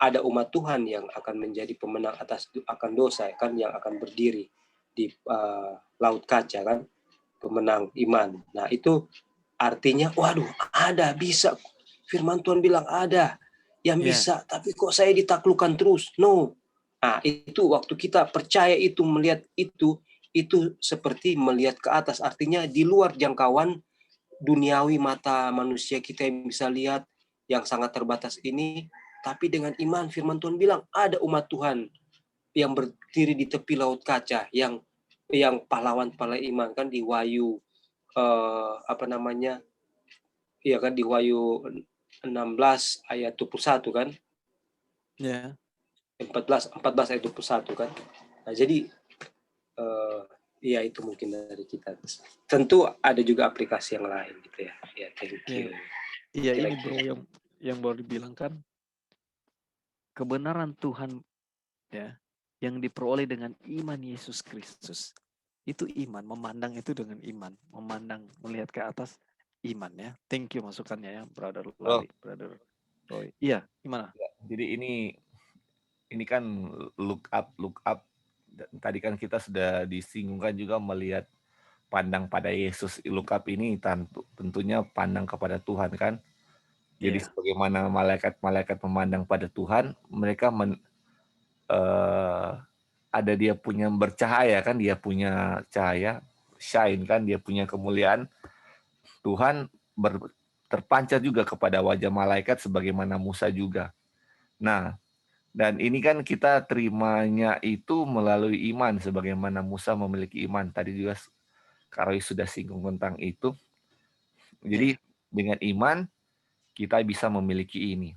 ada umat Tuhan yang akan menjadi pemenang akan dosa kan, yang akan berdiri di laut kaca kan, pemenang iman. Nah itu artinya, waduh, ada, bisa. Firman Tuhan bilang ada yang bisa, tapi kok saya ditaklukkan terus? No. Nah itu waktu kita percaya itu, melihat itu seperti melihat ke atas, artinya di luar jangkauan duniawi mata manusia kita yang bisa lihat, yang sangat terbatas ini. Tapi dengan iman, firman Tuhan bilang ada umat Tuhan yang berdiri di tepi laut kaca, yang pahlawan-pahlawan iman kan, di Wahyu ya kan, di Wahyu 16 ayat 21 kan, 14 ayat 21 kan. Nah jadi ya itu mungkin dari kita. Tentu ada juga aplikasi yang lain gitu ya. Ya, thank you. Iya, ini bro yang baru dibilang kan, kebenaran Tuhan ya yang diperoleh dengan iman Yesus Kristus. Itu iman, memandang itu dengan iman, memandang, melihat ke atas, iman ya. Thank you masukannya ya, brother Lali, brother Roy. Iya, gimana? Jadi ini kan look up. Tadi kan kita sudah disinggungkan juga melihat pandang pada Yesus. Look up ini tentunya pandang kepada Tuhan kan. Jadi sebagaimana malaikat-malaikat memandang pada Tuhan, mereka ada dia punya bercahaya kan, dia punya cahaya, shine kan, dia punya kemuliaan. Tuhan terpancar juga kepada wajah malaikat sebagaimana Musa juga. Nah, dan ini kan kita terimanya itu melalui iman, sebagaimana Musa memiliki iman. Tadi juga Kak Roy sudah singgung tentang itu. Jadi dengan iman kita bisa memiliki ini.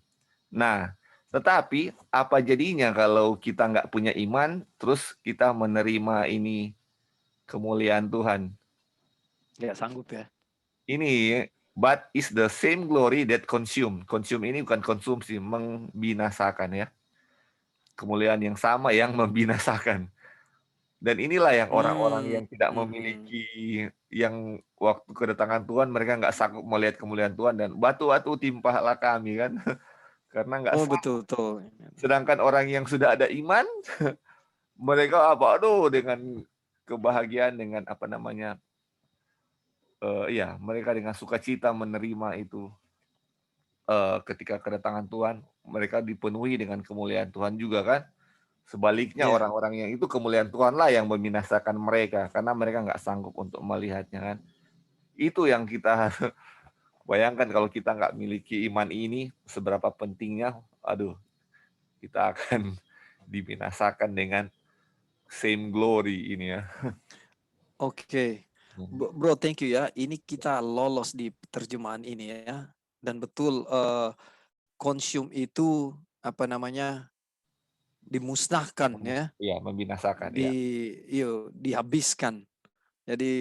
Nah, tetapi apa jadinya kalau kita nggak punya iman, terus kita menerima ini kemuliaan Tuhan? Nggak sanggup ya. Ini, but is the same glory that consume. Consume ini bukan konsumsi, membinasakan ya. Kemuliaan yang sama yang membinasakan. Dan inilah yang orang-orang yang tidak memiliki, yang waktu kedatangan Tuhan mereka nggak sanggup melihat kemuliaan Tuhan, dan batu-batu timpahlah kami kan, karena nggak sanggup. Betul. Sedangkan orang yang sudah ada iman, mereka dengan kebahagiaan, dengan mereka dengan sukacita menerima itu. Ketika kedatangan Tuhan, mereka dipenuhi dengan kemuliaan Tuhan juga kan. Sebaliknya orang-orang yang itu kemuliaan Tuhanlah yang membinasakan mereka, karena mereka nggak sanggup untuk melihatnya kan. Itu yang kita bayangkan, kalau kita nggak miliki iman ini, seberapa pentingnya, kita akan dibinasakan dengan same glory ini ya. Oke. Bro, thank you ya. Ini kita lolos di terjemahan ini ya. Dan betul, consume itu dimusnahkan ya. Iya, membinasakan. Dihabiskan. Jadi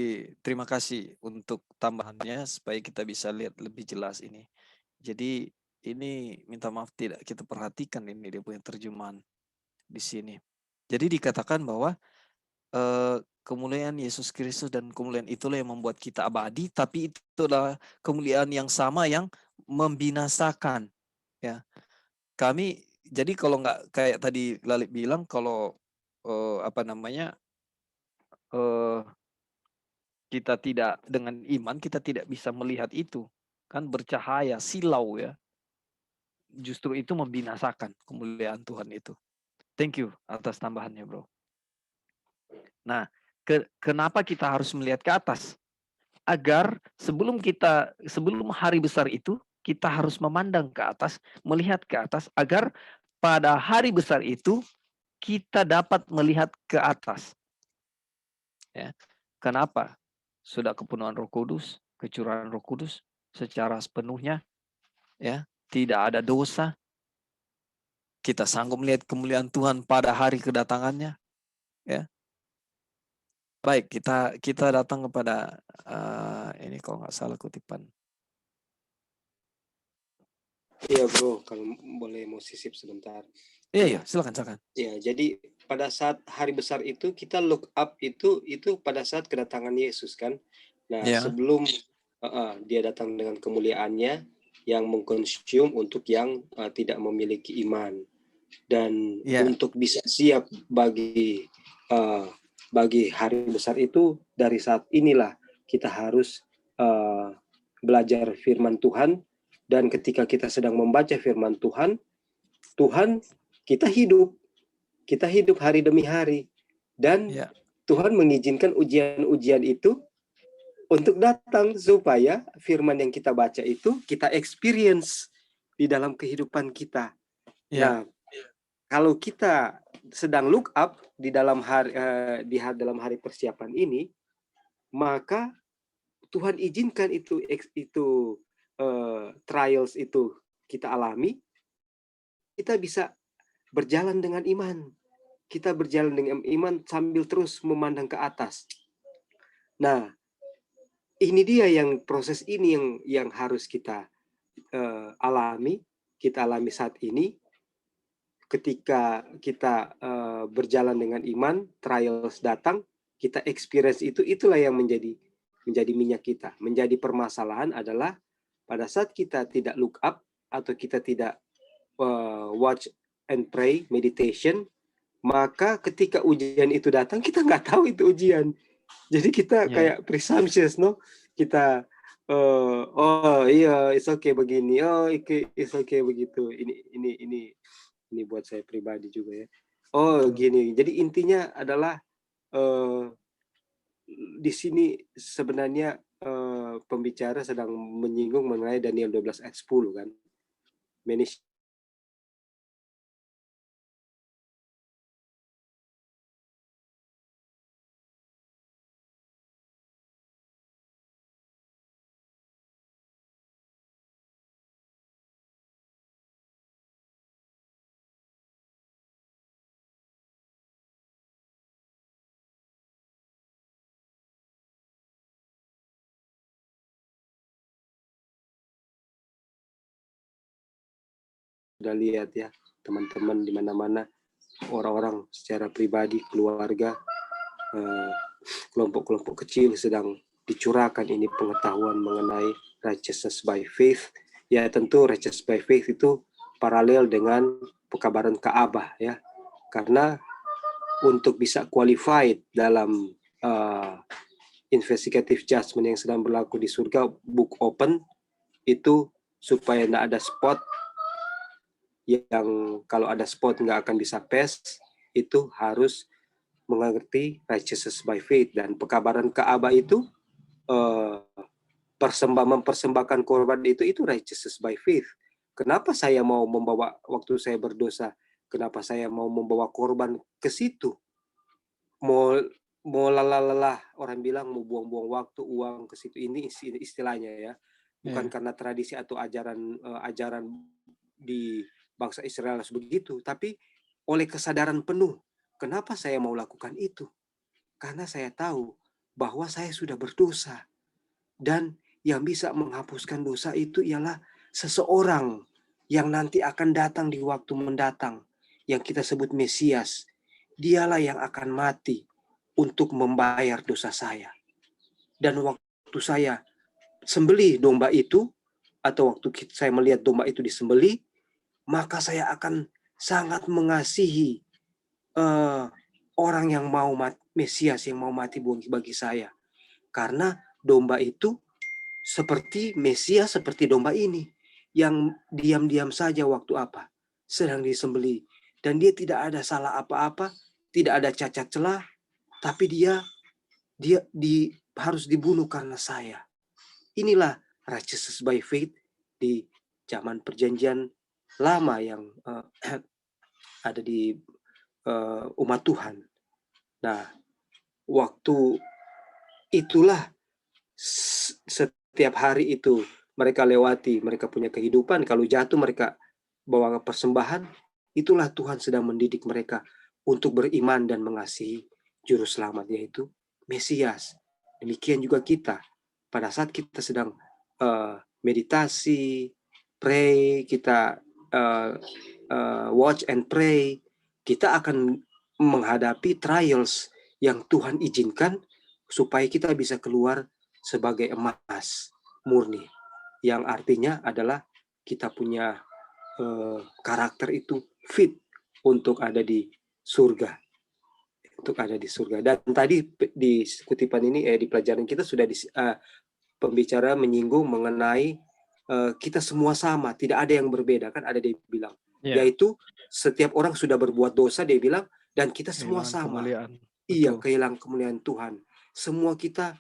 terima kasih untuk tambahannya supaya kita bisa lihat lebih jelas ini. Jadi ini minta maaf tidak kita perhatikan ini dia punya terjemahan di sini. Jadi dikatakan bahwa kemuliaan Yesus Kristus dan kemuliaan itulah yang membuat kita abadi, tapi itu adalah kemuliaan yang sama yang membinasakan ya. Kami jadi kalau nggak kayak tadi Lali bilang, kalau kita tidak dengan iman, kita tidak bisa melihat itu kan, bercahaya silau ya, justru itu membinasakan kemuliaan Tuhan itu. Thank you atas tambahannya bro. Nah, kenapa kita harus melihat ke atas? Agar sebelum hari besar itu, kita harus memandang ke atas, melihat ke atas, agar pada hari besar itu kita dapat melihat ke atas. Ya. Kenapa? Sudah kepenuhan Roh Kudus, kecurahan Roh Kudus secara sepenuhnya, ya, tidak ada dosa. Kita sanggup melihat kemuliaan Tuhan pada hari kedatangannya, ya. Baik, kita datang kepada ini kalau nggak salah kutipan. Iya bro, kalau boleh mau sisip sebentar. Iya, silakan. Ya, jadi pada saat hari besar itu kita look up itu pada saat kedatangan Yesus kan. Nah, Ya. sebelum dia datang dengan kemuliaannya yang mengkonsum untuk yang tidak memiliki iman. Dan Ya. untuk bisa siap bagi hari besar itu, dari saat inilah kita harus belajar firman Tuhan. Dan ketika kita sedang membaca firman Tuhan, kita hidup hari demi hari. Dan Ya. Tuhan mengizinkan ujian-ujian itu untuk datang supaya firman yang kita baca itu kita experience di dalam kehidupan kita. Ya. Nah, kalau kita sedang look up di dalam dalam hari persiapan ini, maka Tuhan izinkan itu trials itu kita alami, kita bisa berjalan dengan iman. Kita berjalan dengan iman sambil terus memandang ke atas. Nah, ini dia proses ini yang harus kita alami. Kita alami saat ini. Ketika kita berjalan dengan iman, trials datang, kita experience itulah yang menjadi minyak kita. Menjadi permasalahan adalah pada saat kita tidak look up atau kita tidak watch and pray, meditation, maka ketika ujian itu datang, kita nggak tahu itu ujian. Jadi kita kayak presumptuous, no? Kita oh iya, it's okay begini, oh it's okay begitu. Ini buat saya pribadi juga ya. Oh gini. Jadi intinya adalah di sini sebenarnya pembicara sedang menyinggung mengenai Daniel 12 ayat 10 kan. Sudah lihat ya teman-teman di mana-mana, orang-orang secara pribadi, keluarga, kelompok-kelompok kecil sedang dicurahkan ini pengetahuan mengenai righteousness by faith. Ya tentu righteousness by faith itu paralel dengan pekabaran Ka'bah ya, karena untuk bisa qualified dalam investigative judgment yang sedang berlaku di surga, book open, itu supaya tidak ada spot yang kalau ada spot nggak akan bisa pass, itu harus mengerti righteousness by faith. Dan pekabaran Ka'bah itu mempersembahkan korban itu righteousness by faith. Kenapa saya mau membawa waktu saya berdosa? Kenapa saya mau membawa korban ke situ? Mau lelah, orang bilang mau buang-buang waktu, uang ke situ. Ini istilahnya ya. Bukan karena tradisi atau ajaran di bangsa Israel begitu, tapi oleh kesadaran penuh. Kenapa saya mau lakukan itu? Karena saya tahu bahwa saya sudah berdosa. Dan yang bisa menghapuskan dosa itu ialah seseorang yang nanti akan datang di waktu mendatang, yang kita sebut Mesias. Dialah yang akan mati untuk membayar dosa saya. Dan waktu saya sembelih domba itu, atau waktu saya melihat domba itu disembelih, maka saya akan sangat mengasihi orang yang mau Mesias yang mau mati bagi saya. Karena domba itu seperti Mesias, seperti domba ini yang diam-diam saja waktu sedang disembelih, dan dia tidak ada salah apa-apa, tidak ada cacat celah, tapi dia harus dibunuh karena saya. Inilah righteousness by faith di zaman perjanjian lama yang ada di umat Tuhan. Nah, waktu itulah setiap hari itu mereka lewati, mereka punya kehidupan. Kalau jatuh mereka bawa persembahan. Itulah Tuhan sedang mendidik mereka untuk beriman dan mengasihi Juru Selamat, yaitu Mesias. Demikian juga kita. Pada saat kita sedang meditasi, pray, kita watch and pray, kita akan menghadapi trials yang Tuhan izinkan supaya kita bisa keluar sebagai emas murni, yang artinya adalah kita punya karakter itu fit untuk ada di surga, Dan tadi di kutipan ini di pelajaran kita sudah pembicara menyinggung mengenai kita semua sama, tidak ada yang berbeda, kan ada dia bilang, yaitu setiap orang sudah berbuat dosa, dia bilang, dan kita semua Kehilangan sama. kemuliaan. Iya, Betul. kehilangan kemuliaan Tuhan. Semua kita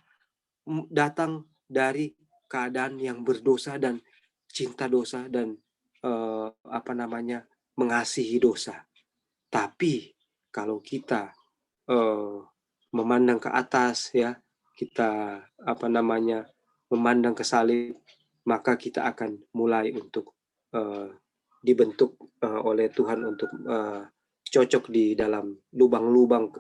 datang dari keadaan yang berdosa dan cinta dosa dan mengasihi dosa. Tapi kalau kita memandang ke atas, ya, kita memandang ke salib, maka kita akan mulai untuk dibentuk oleh Tuhan untuk cocok di dalam lubang-lubang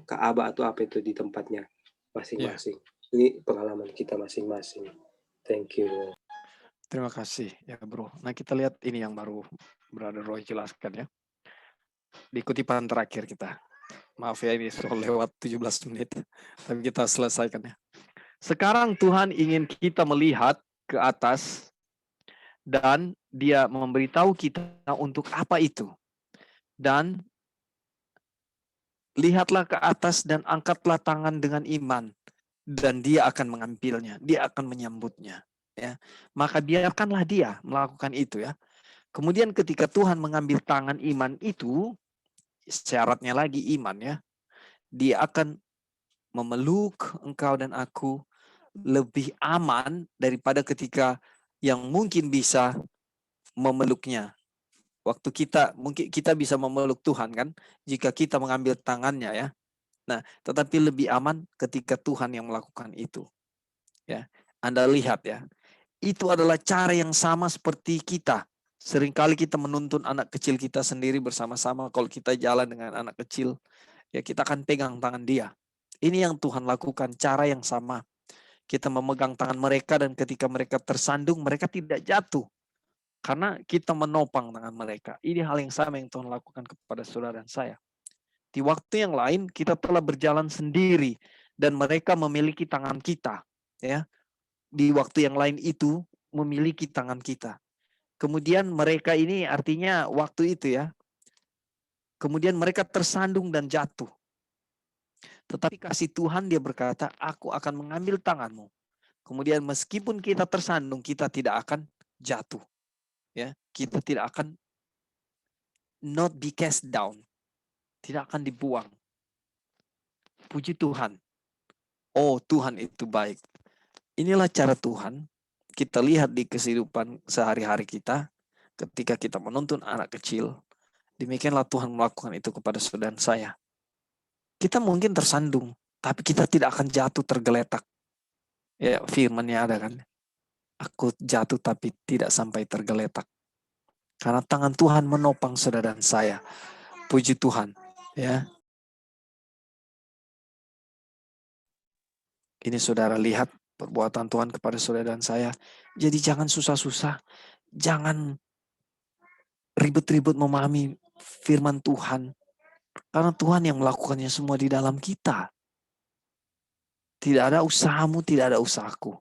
Ka'bah atau apa itu di tempatnya masing-masing. Ini pengalaman kita masing-masing. Thank you. Terima kasih ya bro. Nah kita lihat ini yang baru Brother Roy jelaskan ya. Di kutipan terakhir kita. Maaf ya ini sudah lewat 17 menit. Tapi kita selesaikan ya. Sekarang Tuhan ingin kita melihat ke atas dan dia memberitahu kita untuk apa itu. Dan lihatlah ke atas dan angkatlah tangan dengan iman. Dan dia akan mengambilnya. Dia akan menyambutnya. Ya, maka biarkanlah dia melakukan itu ya. Kemudian ketika Tuhan mengambil tangan iman itu, syaratnya lagi iman ya, dia akan memeluk engkau dan aku lebih aman daripada ketika yang mungkin bisa memeluknya. Waktu mungkin kita bisa memeluk Tuhan kan, jika kita mengambil tangannya ya. Nah, tetapi lebih aman ketika Tuhan yang melakukan itu. Ya, Anda lihat ya. Itu adalah cara yang sama seperti kita. Seringkali kita menuntun anak kecil kita sendiri bersama-sama. Kalau kita jalan dengan anak kecil, ya kita akan pegang tangan dia. Ini yang Tuhan lakukan, cara yang sama. Kita memegang tangan mereka dan ketika mereka tersandung, mereka tidak jatuh. Karena kita menopang tangan mereka. Ini hal yang sama yang Tuhan lakukan kepada saudara dan saya. Di waktu yang lain, kita telah berjalan sendiri dan mereka memiliki tangan kita. Ya, di waktu yang lain itu memiliki tangan kita. Kemudian mereka ini artinya waktu itu ya. Kemudian mereka tersandung dan jatuh. Tetapi kasih Tuhan dia berkata, aku akan mengambil tanganmu. Kemudian meskipun kita tersandung, kita tidak akan jatuh. Ya, kita tidak akan not be cast down. Tidak akan dibuang. Puji Tuhan. Oh, Tuhan itu baik. Inilah cara Tuhan. Kita lihat di kehidupan sehari-hari kita, ketika kita menuntun anak kecil, demikianlah Tuhan melakukan itu kepada saudara dan saya. Kita mungkin tersandung, tapi kita tidak akan jatuh tergeletak. Ya, firman-Nya ada kan. Aku jatuh tapi tidak sampai tergeletak. Karena tangan Tuhan menopang saudara dan saya. Puji Tuhan. Ya. Ini saudara lihat perbuatan Tuhan kepada saudara dan saya. Jadi jangan susah-susah. Jangan ribet-ribet memahami firman Tuhan. Karena Tuhan yang melakukannya semua di dalam kita. Tidak ada usahamu, tidak ada usahaku.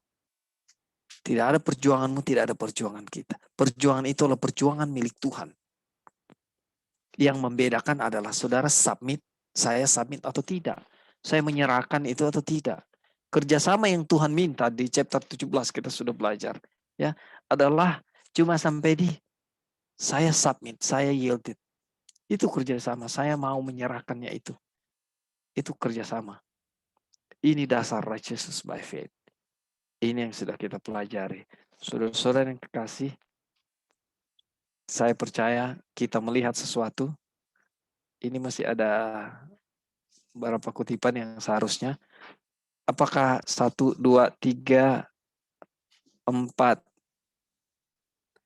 Tidak ada perjuanganmu, tidak ada perjuangan kita. Perjuangan itu adalah perjuangan milik Tuhan. Yang membedakan adalah saudara submit, saya submit atau tidak. Saya menyerahkan itu atau tidak. Kerjasama yang Tuhan minta di chapter 17 kita sudah belajar. Ya, adalah cuma sampai di saya submit, saya yielded. Itu kerjasama, saya mau menyerahkannya itu. Itu kerjasama. Ini dasar righteousness by faith. Ini yang sudah kita pelajari. Saudara-saudara yang kekasih, saya percaya kita melihat sesuatu. Ini masih ada beberapa kutipan yang seharusnya. Apakah 1, 2, 3, 4?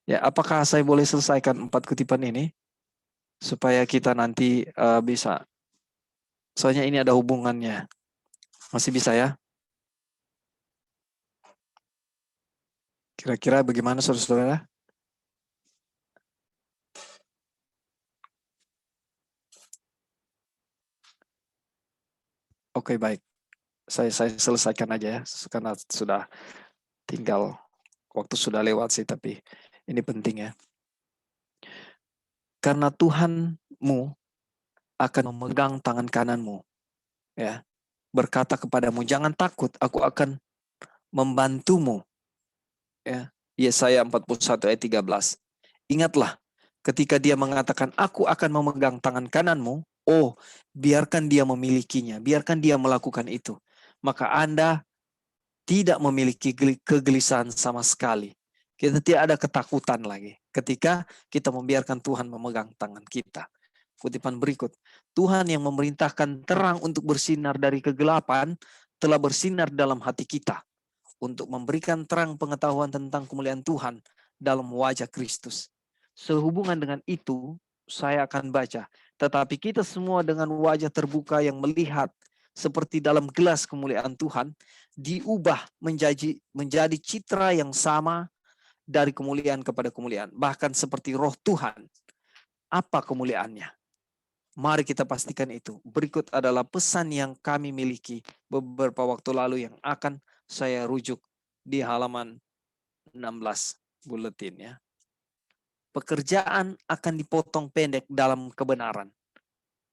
Ya, apakah saya boleh selesaikan 4 kutipan ini? Supaya kita nanti bisa. Soalnya ini ada hubungannya. Masih bisa ya? Kira-kira bagaimana saudara-saudara? Oke, baik. Saya selesaikan aja ya, karena sudah tinggal waktu sudah lewat sih, tapi ini penting ya. Karena Tuhanmu akan memegang tangan kananmu, ya, berkata kepadamu, jangan takut, aku akan membantumu. Ya, Yesaya 41 ayat 13. Ingatlah, ketika dia mengatakan, aku akan memegang tangan kananmu, oh, biarkan dia memilikinya, biarkan dia melakukan itu. Maka Anda tidak memiliki kegelisahan sama sekali. Kita tidak ada ketakutan lagi ketika kita membiarkan Tuhan memegang tangan kita. Kutipan berikut, Tuhan yang memerintahkan terang untuk bersinar dari kegelapan telah bersinar dalam hati kita untuk memberikan terang pengetahuan tentang kemuliaan Tuhan dalam wajah Kristus. Sehubungan dengan itu, saya akan baca, tetapi kita semua dengan wajah terbuka yang melihat seperti dalam gelas kemuliaan Tuhan, diubah menjadi citra yang sama dari kemuliaan kepada kemuliaan. Bahkan seperti roh Tuhan. Apa kemuliaannya? Mari kita pastikan itu. Berikut adalah pesan yang kami miliki beberapa waktu lalu yang akan saya rujuk di halaman 16 buletin ya. Pekerjaan akan dipotong pendek dalam kebenaran.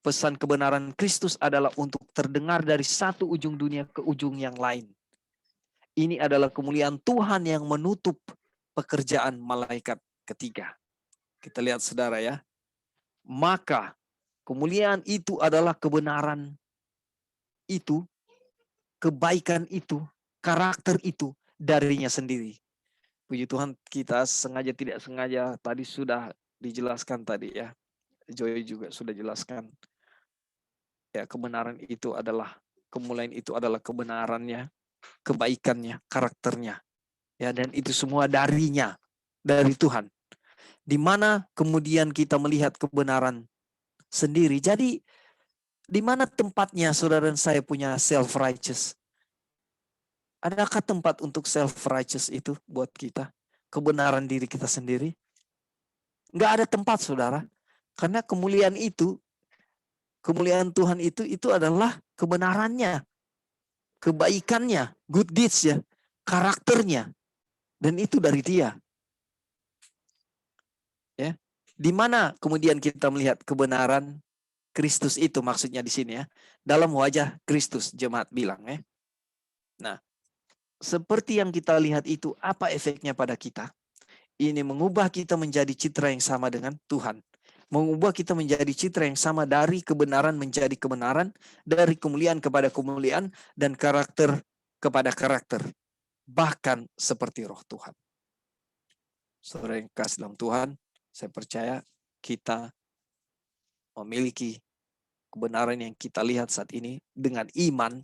Pesan kebenaran Kristus adalah untuk terdengar dari satu ujung dunia ke ujung yang lain. Ini adalah kemuliaan Tuhan yang menutup pekerjaan malaikat ketiga. Kita lihat saudara ya. Maka kemuliaan itu adalah kebenaran itu, kebaikan itu, karakter itu darinya sendiri. Puji Tuhan, kita sengaja tidak sengaja tadi sudah dijelaskan tadi ya. Joy juga sudah jelaskan. Ya, kebenaran itu adalah, kemuliaan itu adalah kebenarannya, kebaikannya, karakternya. Ya, dan itu semua darinya, dari Tuhan. Di mana kemudian kita melihat kebenaran sendiri. Jadi di mana tempatnya saudara dan saya punya self-righteous? Adakah tempat untuk self-righteous itu buat kita? Kebenaran diri kita sendiri? Nggak ada tempat saudara. Karena kemuliaan itu, kemuliaan Tuhan itu adalah kebenarannya, kebaikannya, good deeds ya, karakternya. Dan itu dari dia. Ya. Di mana kemudian kita melihat kebenaran Kristus itu maksudnya di sini ya. Dalam wajah Kristus, jemaat bilang ya. Nah, seperti yang kita lihat itu, apa efeknya pada kita? Ini mengubah kita menjadi citra yang sama dengan Tuhan. Mengubah kita menjadi citra yang sama dari kebenaran menjadi kebenaran, dari kemuliaan kepada kemuliaan, dan karakter kepada karakter. Bahkan seperti roh Tuhan. Saudara yang kasih dalam Tuhan, saya percaya kita memiliki kebenaran yang kita lihat saat ini dengan iman.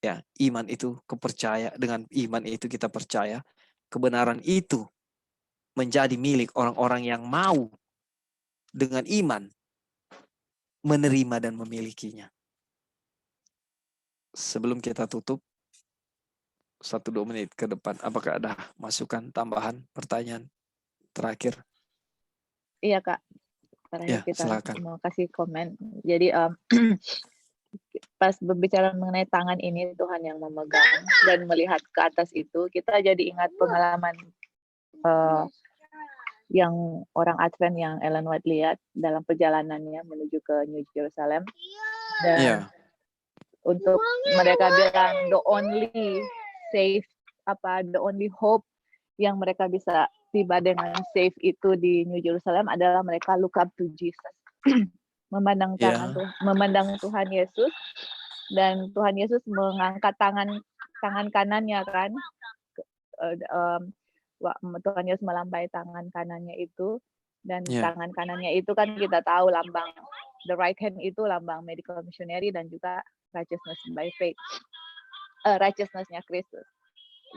Ya, iman itu kepercaya, dengan iman itu kita percaya kebenaran itu menjadi milik orang-orang yang mau dengan iman menerima dan memilikinya. Sebelum kita tutup 1-2 menit ke depan, apakah ada masukan, tambahan, pertanyaan terakhir? Iya Kak, terakhir Ya, kita silakan. mau kasih komen. Jadi pas berbicara mengenai tangan ini Tuhan yang memegang dan melihat ke atas itu, kita jadi ingat pengalaman yang orang Advent yang Ellen White lihat dalam perjalanannya menuju ke New Jerusalem. Dan Iya. untuk mereka bilang the only safe, the only hope yang mereka bisa tiba dengan safe itu di New Jerusalem adalah mereka look up to Jesus. memandang Tuhan Yesus, dan Tuhan Yesus mengangkat tangan kanannya kan. Tuhan Yesus melambai tangan kanannya itu, dan tangan kanannya itu kan kita tahu lambang, the right hand itu lambang medical missionary dan juga righteousness by faith, righteousness-nya Kristus.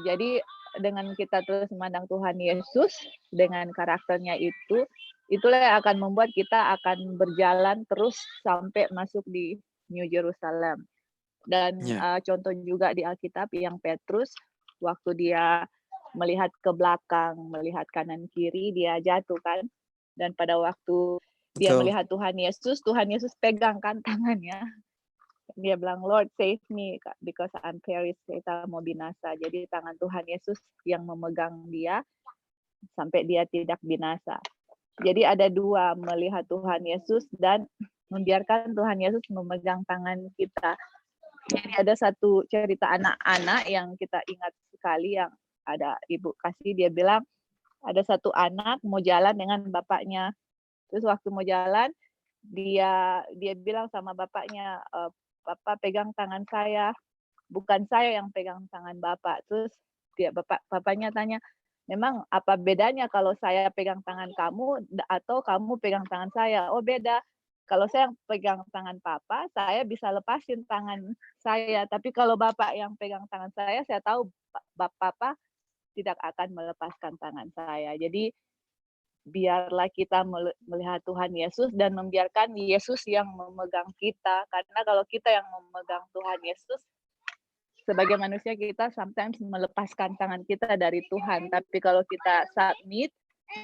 Jadi dengan kita terus memandang Tuhan Yesus dengan karakternya itu, itulah yang akan membuat kita akan berjalan terus sampai masuk di New Jerusalem. Dan contoh juga di Alkitab yang Petrus, waktu dia melihat ke belakang, melihat kanan kiri, dia jatuh kan. Dan pada waktu dia melihat Tuhan Yesus pegang kan tangannya. Dia bilang, Lord save me because I'm perished, kita mau binasa. Jadi tangan Tuhan Yesus yang memegang dia sampai dia tidak binasa. Jadi ada dua, melihat Tuhan Yesus dan membiarkan Tuhan Yesus memegang tangan kita. Jadi ada satu cerita anak-anak yang kita ingat sekali, yang ada Ibu kasih, dia bilang ada satu anak mau jalan dengan bapaknya. Terus waktu mau jalan, dia bilang sama bapaknya, Bapak pegang tangan saya, bukan saya yang pegang tangan Bapak. Terus bapaknya tanya, memang apa bedanya kalau saya pegang tangan kamu atau kamu pegang tangan saya? Oh beda. Kalau saya yang pegang tangan Papa, saya bisa lepasin tangan saya. Tapi kalau Bapak yang pegang tangan saya tahu Papa tidak akan melepaskan tangan saya. Jadi biarlah kita melihat Tuhan Yesus dan membiarkan Yesus yang memegang kita. Karena kalau kita yang memegang Tuhan Yesus, sebagai manusia kita sometimes melepaskan tangan kita dari Tuhan. Tapi kalau kita submit,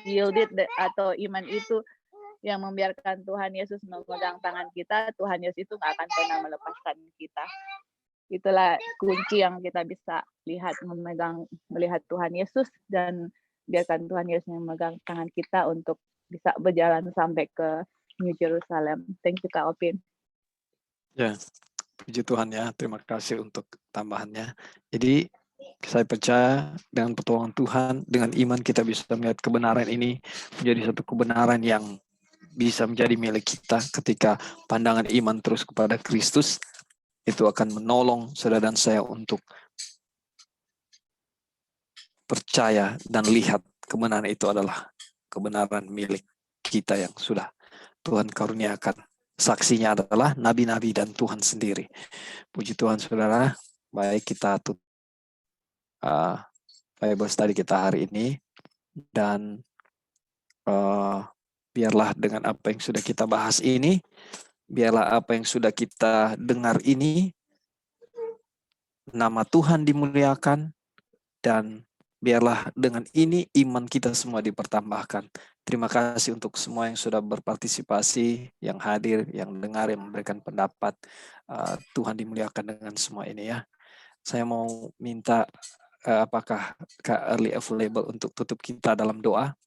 yielded, atau iman itu yang membiarkan Tuhan Yesus memegang tangan kita, Tuhan Yesus itu nggak akan pernah melepaskan kita. Itulah kunci yang kita bisa lihat, melihat Tuhan Yesus dan biarkan Tuhan Yesus memegang tangan kita untuk bisa berjalan sampai ke New Jerusalem. Thank you Kak Opin. Ya, puji Tuhan ya. Terima kasih untuk tambahannya. Jadi saya percaya dengan pertolongan Tuhan, dengan iman kita bisa melihat kebenaran ini menjadi satu kebenaran yang bisa menjadi milik kita ketika pandangan iman terus kepada Kristus. Itu akan menolong saudara dan saya untuk percaya dan lihat kebenaran itu adalah kebenaran milik kita yang sudah Tuhan karuniakan. Saksinya adalah nabi-nabi dan Tuhan sendiri. Puji Tuhan saudara. Baik, kita tutup Bible study kita hari ini. Dan biarlah dengan apa yang sudah kita bahas ini, biarlah apa yang sudah kita dengar ini, nama Tuhan dimuliakan, dan biarlah dengan ini iman kita semua dipertambahkan. Terima kasih untuk semua yang sudah berpartisipasi, yang hadir, yang dengar, yang memberikan pendapat. Tuhan dimuliakan dengan semua ini ya. Saya mau minta apakah Kak Early available untuk tutup kita dalam doa?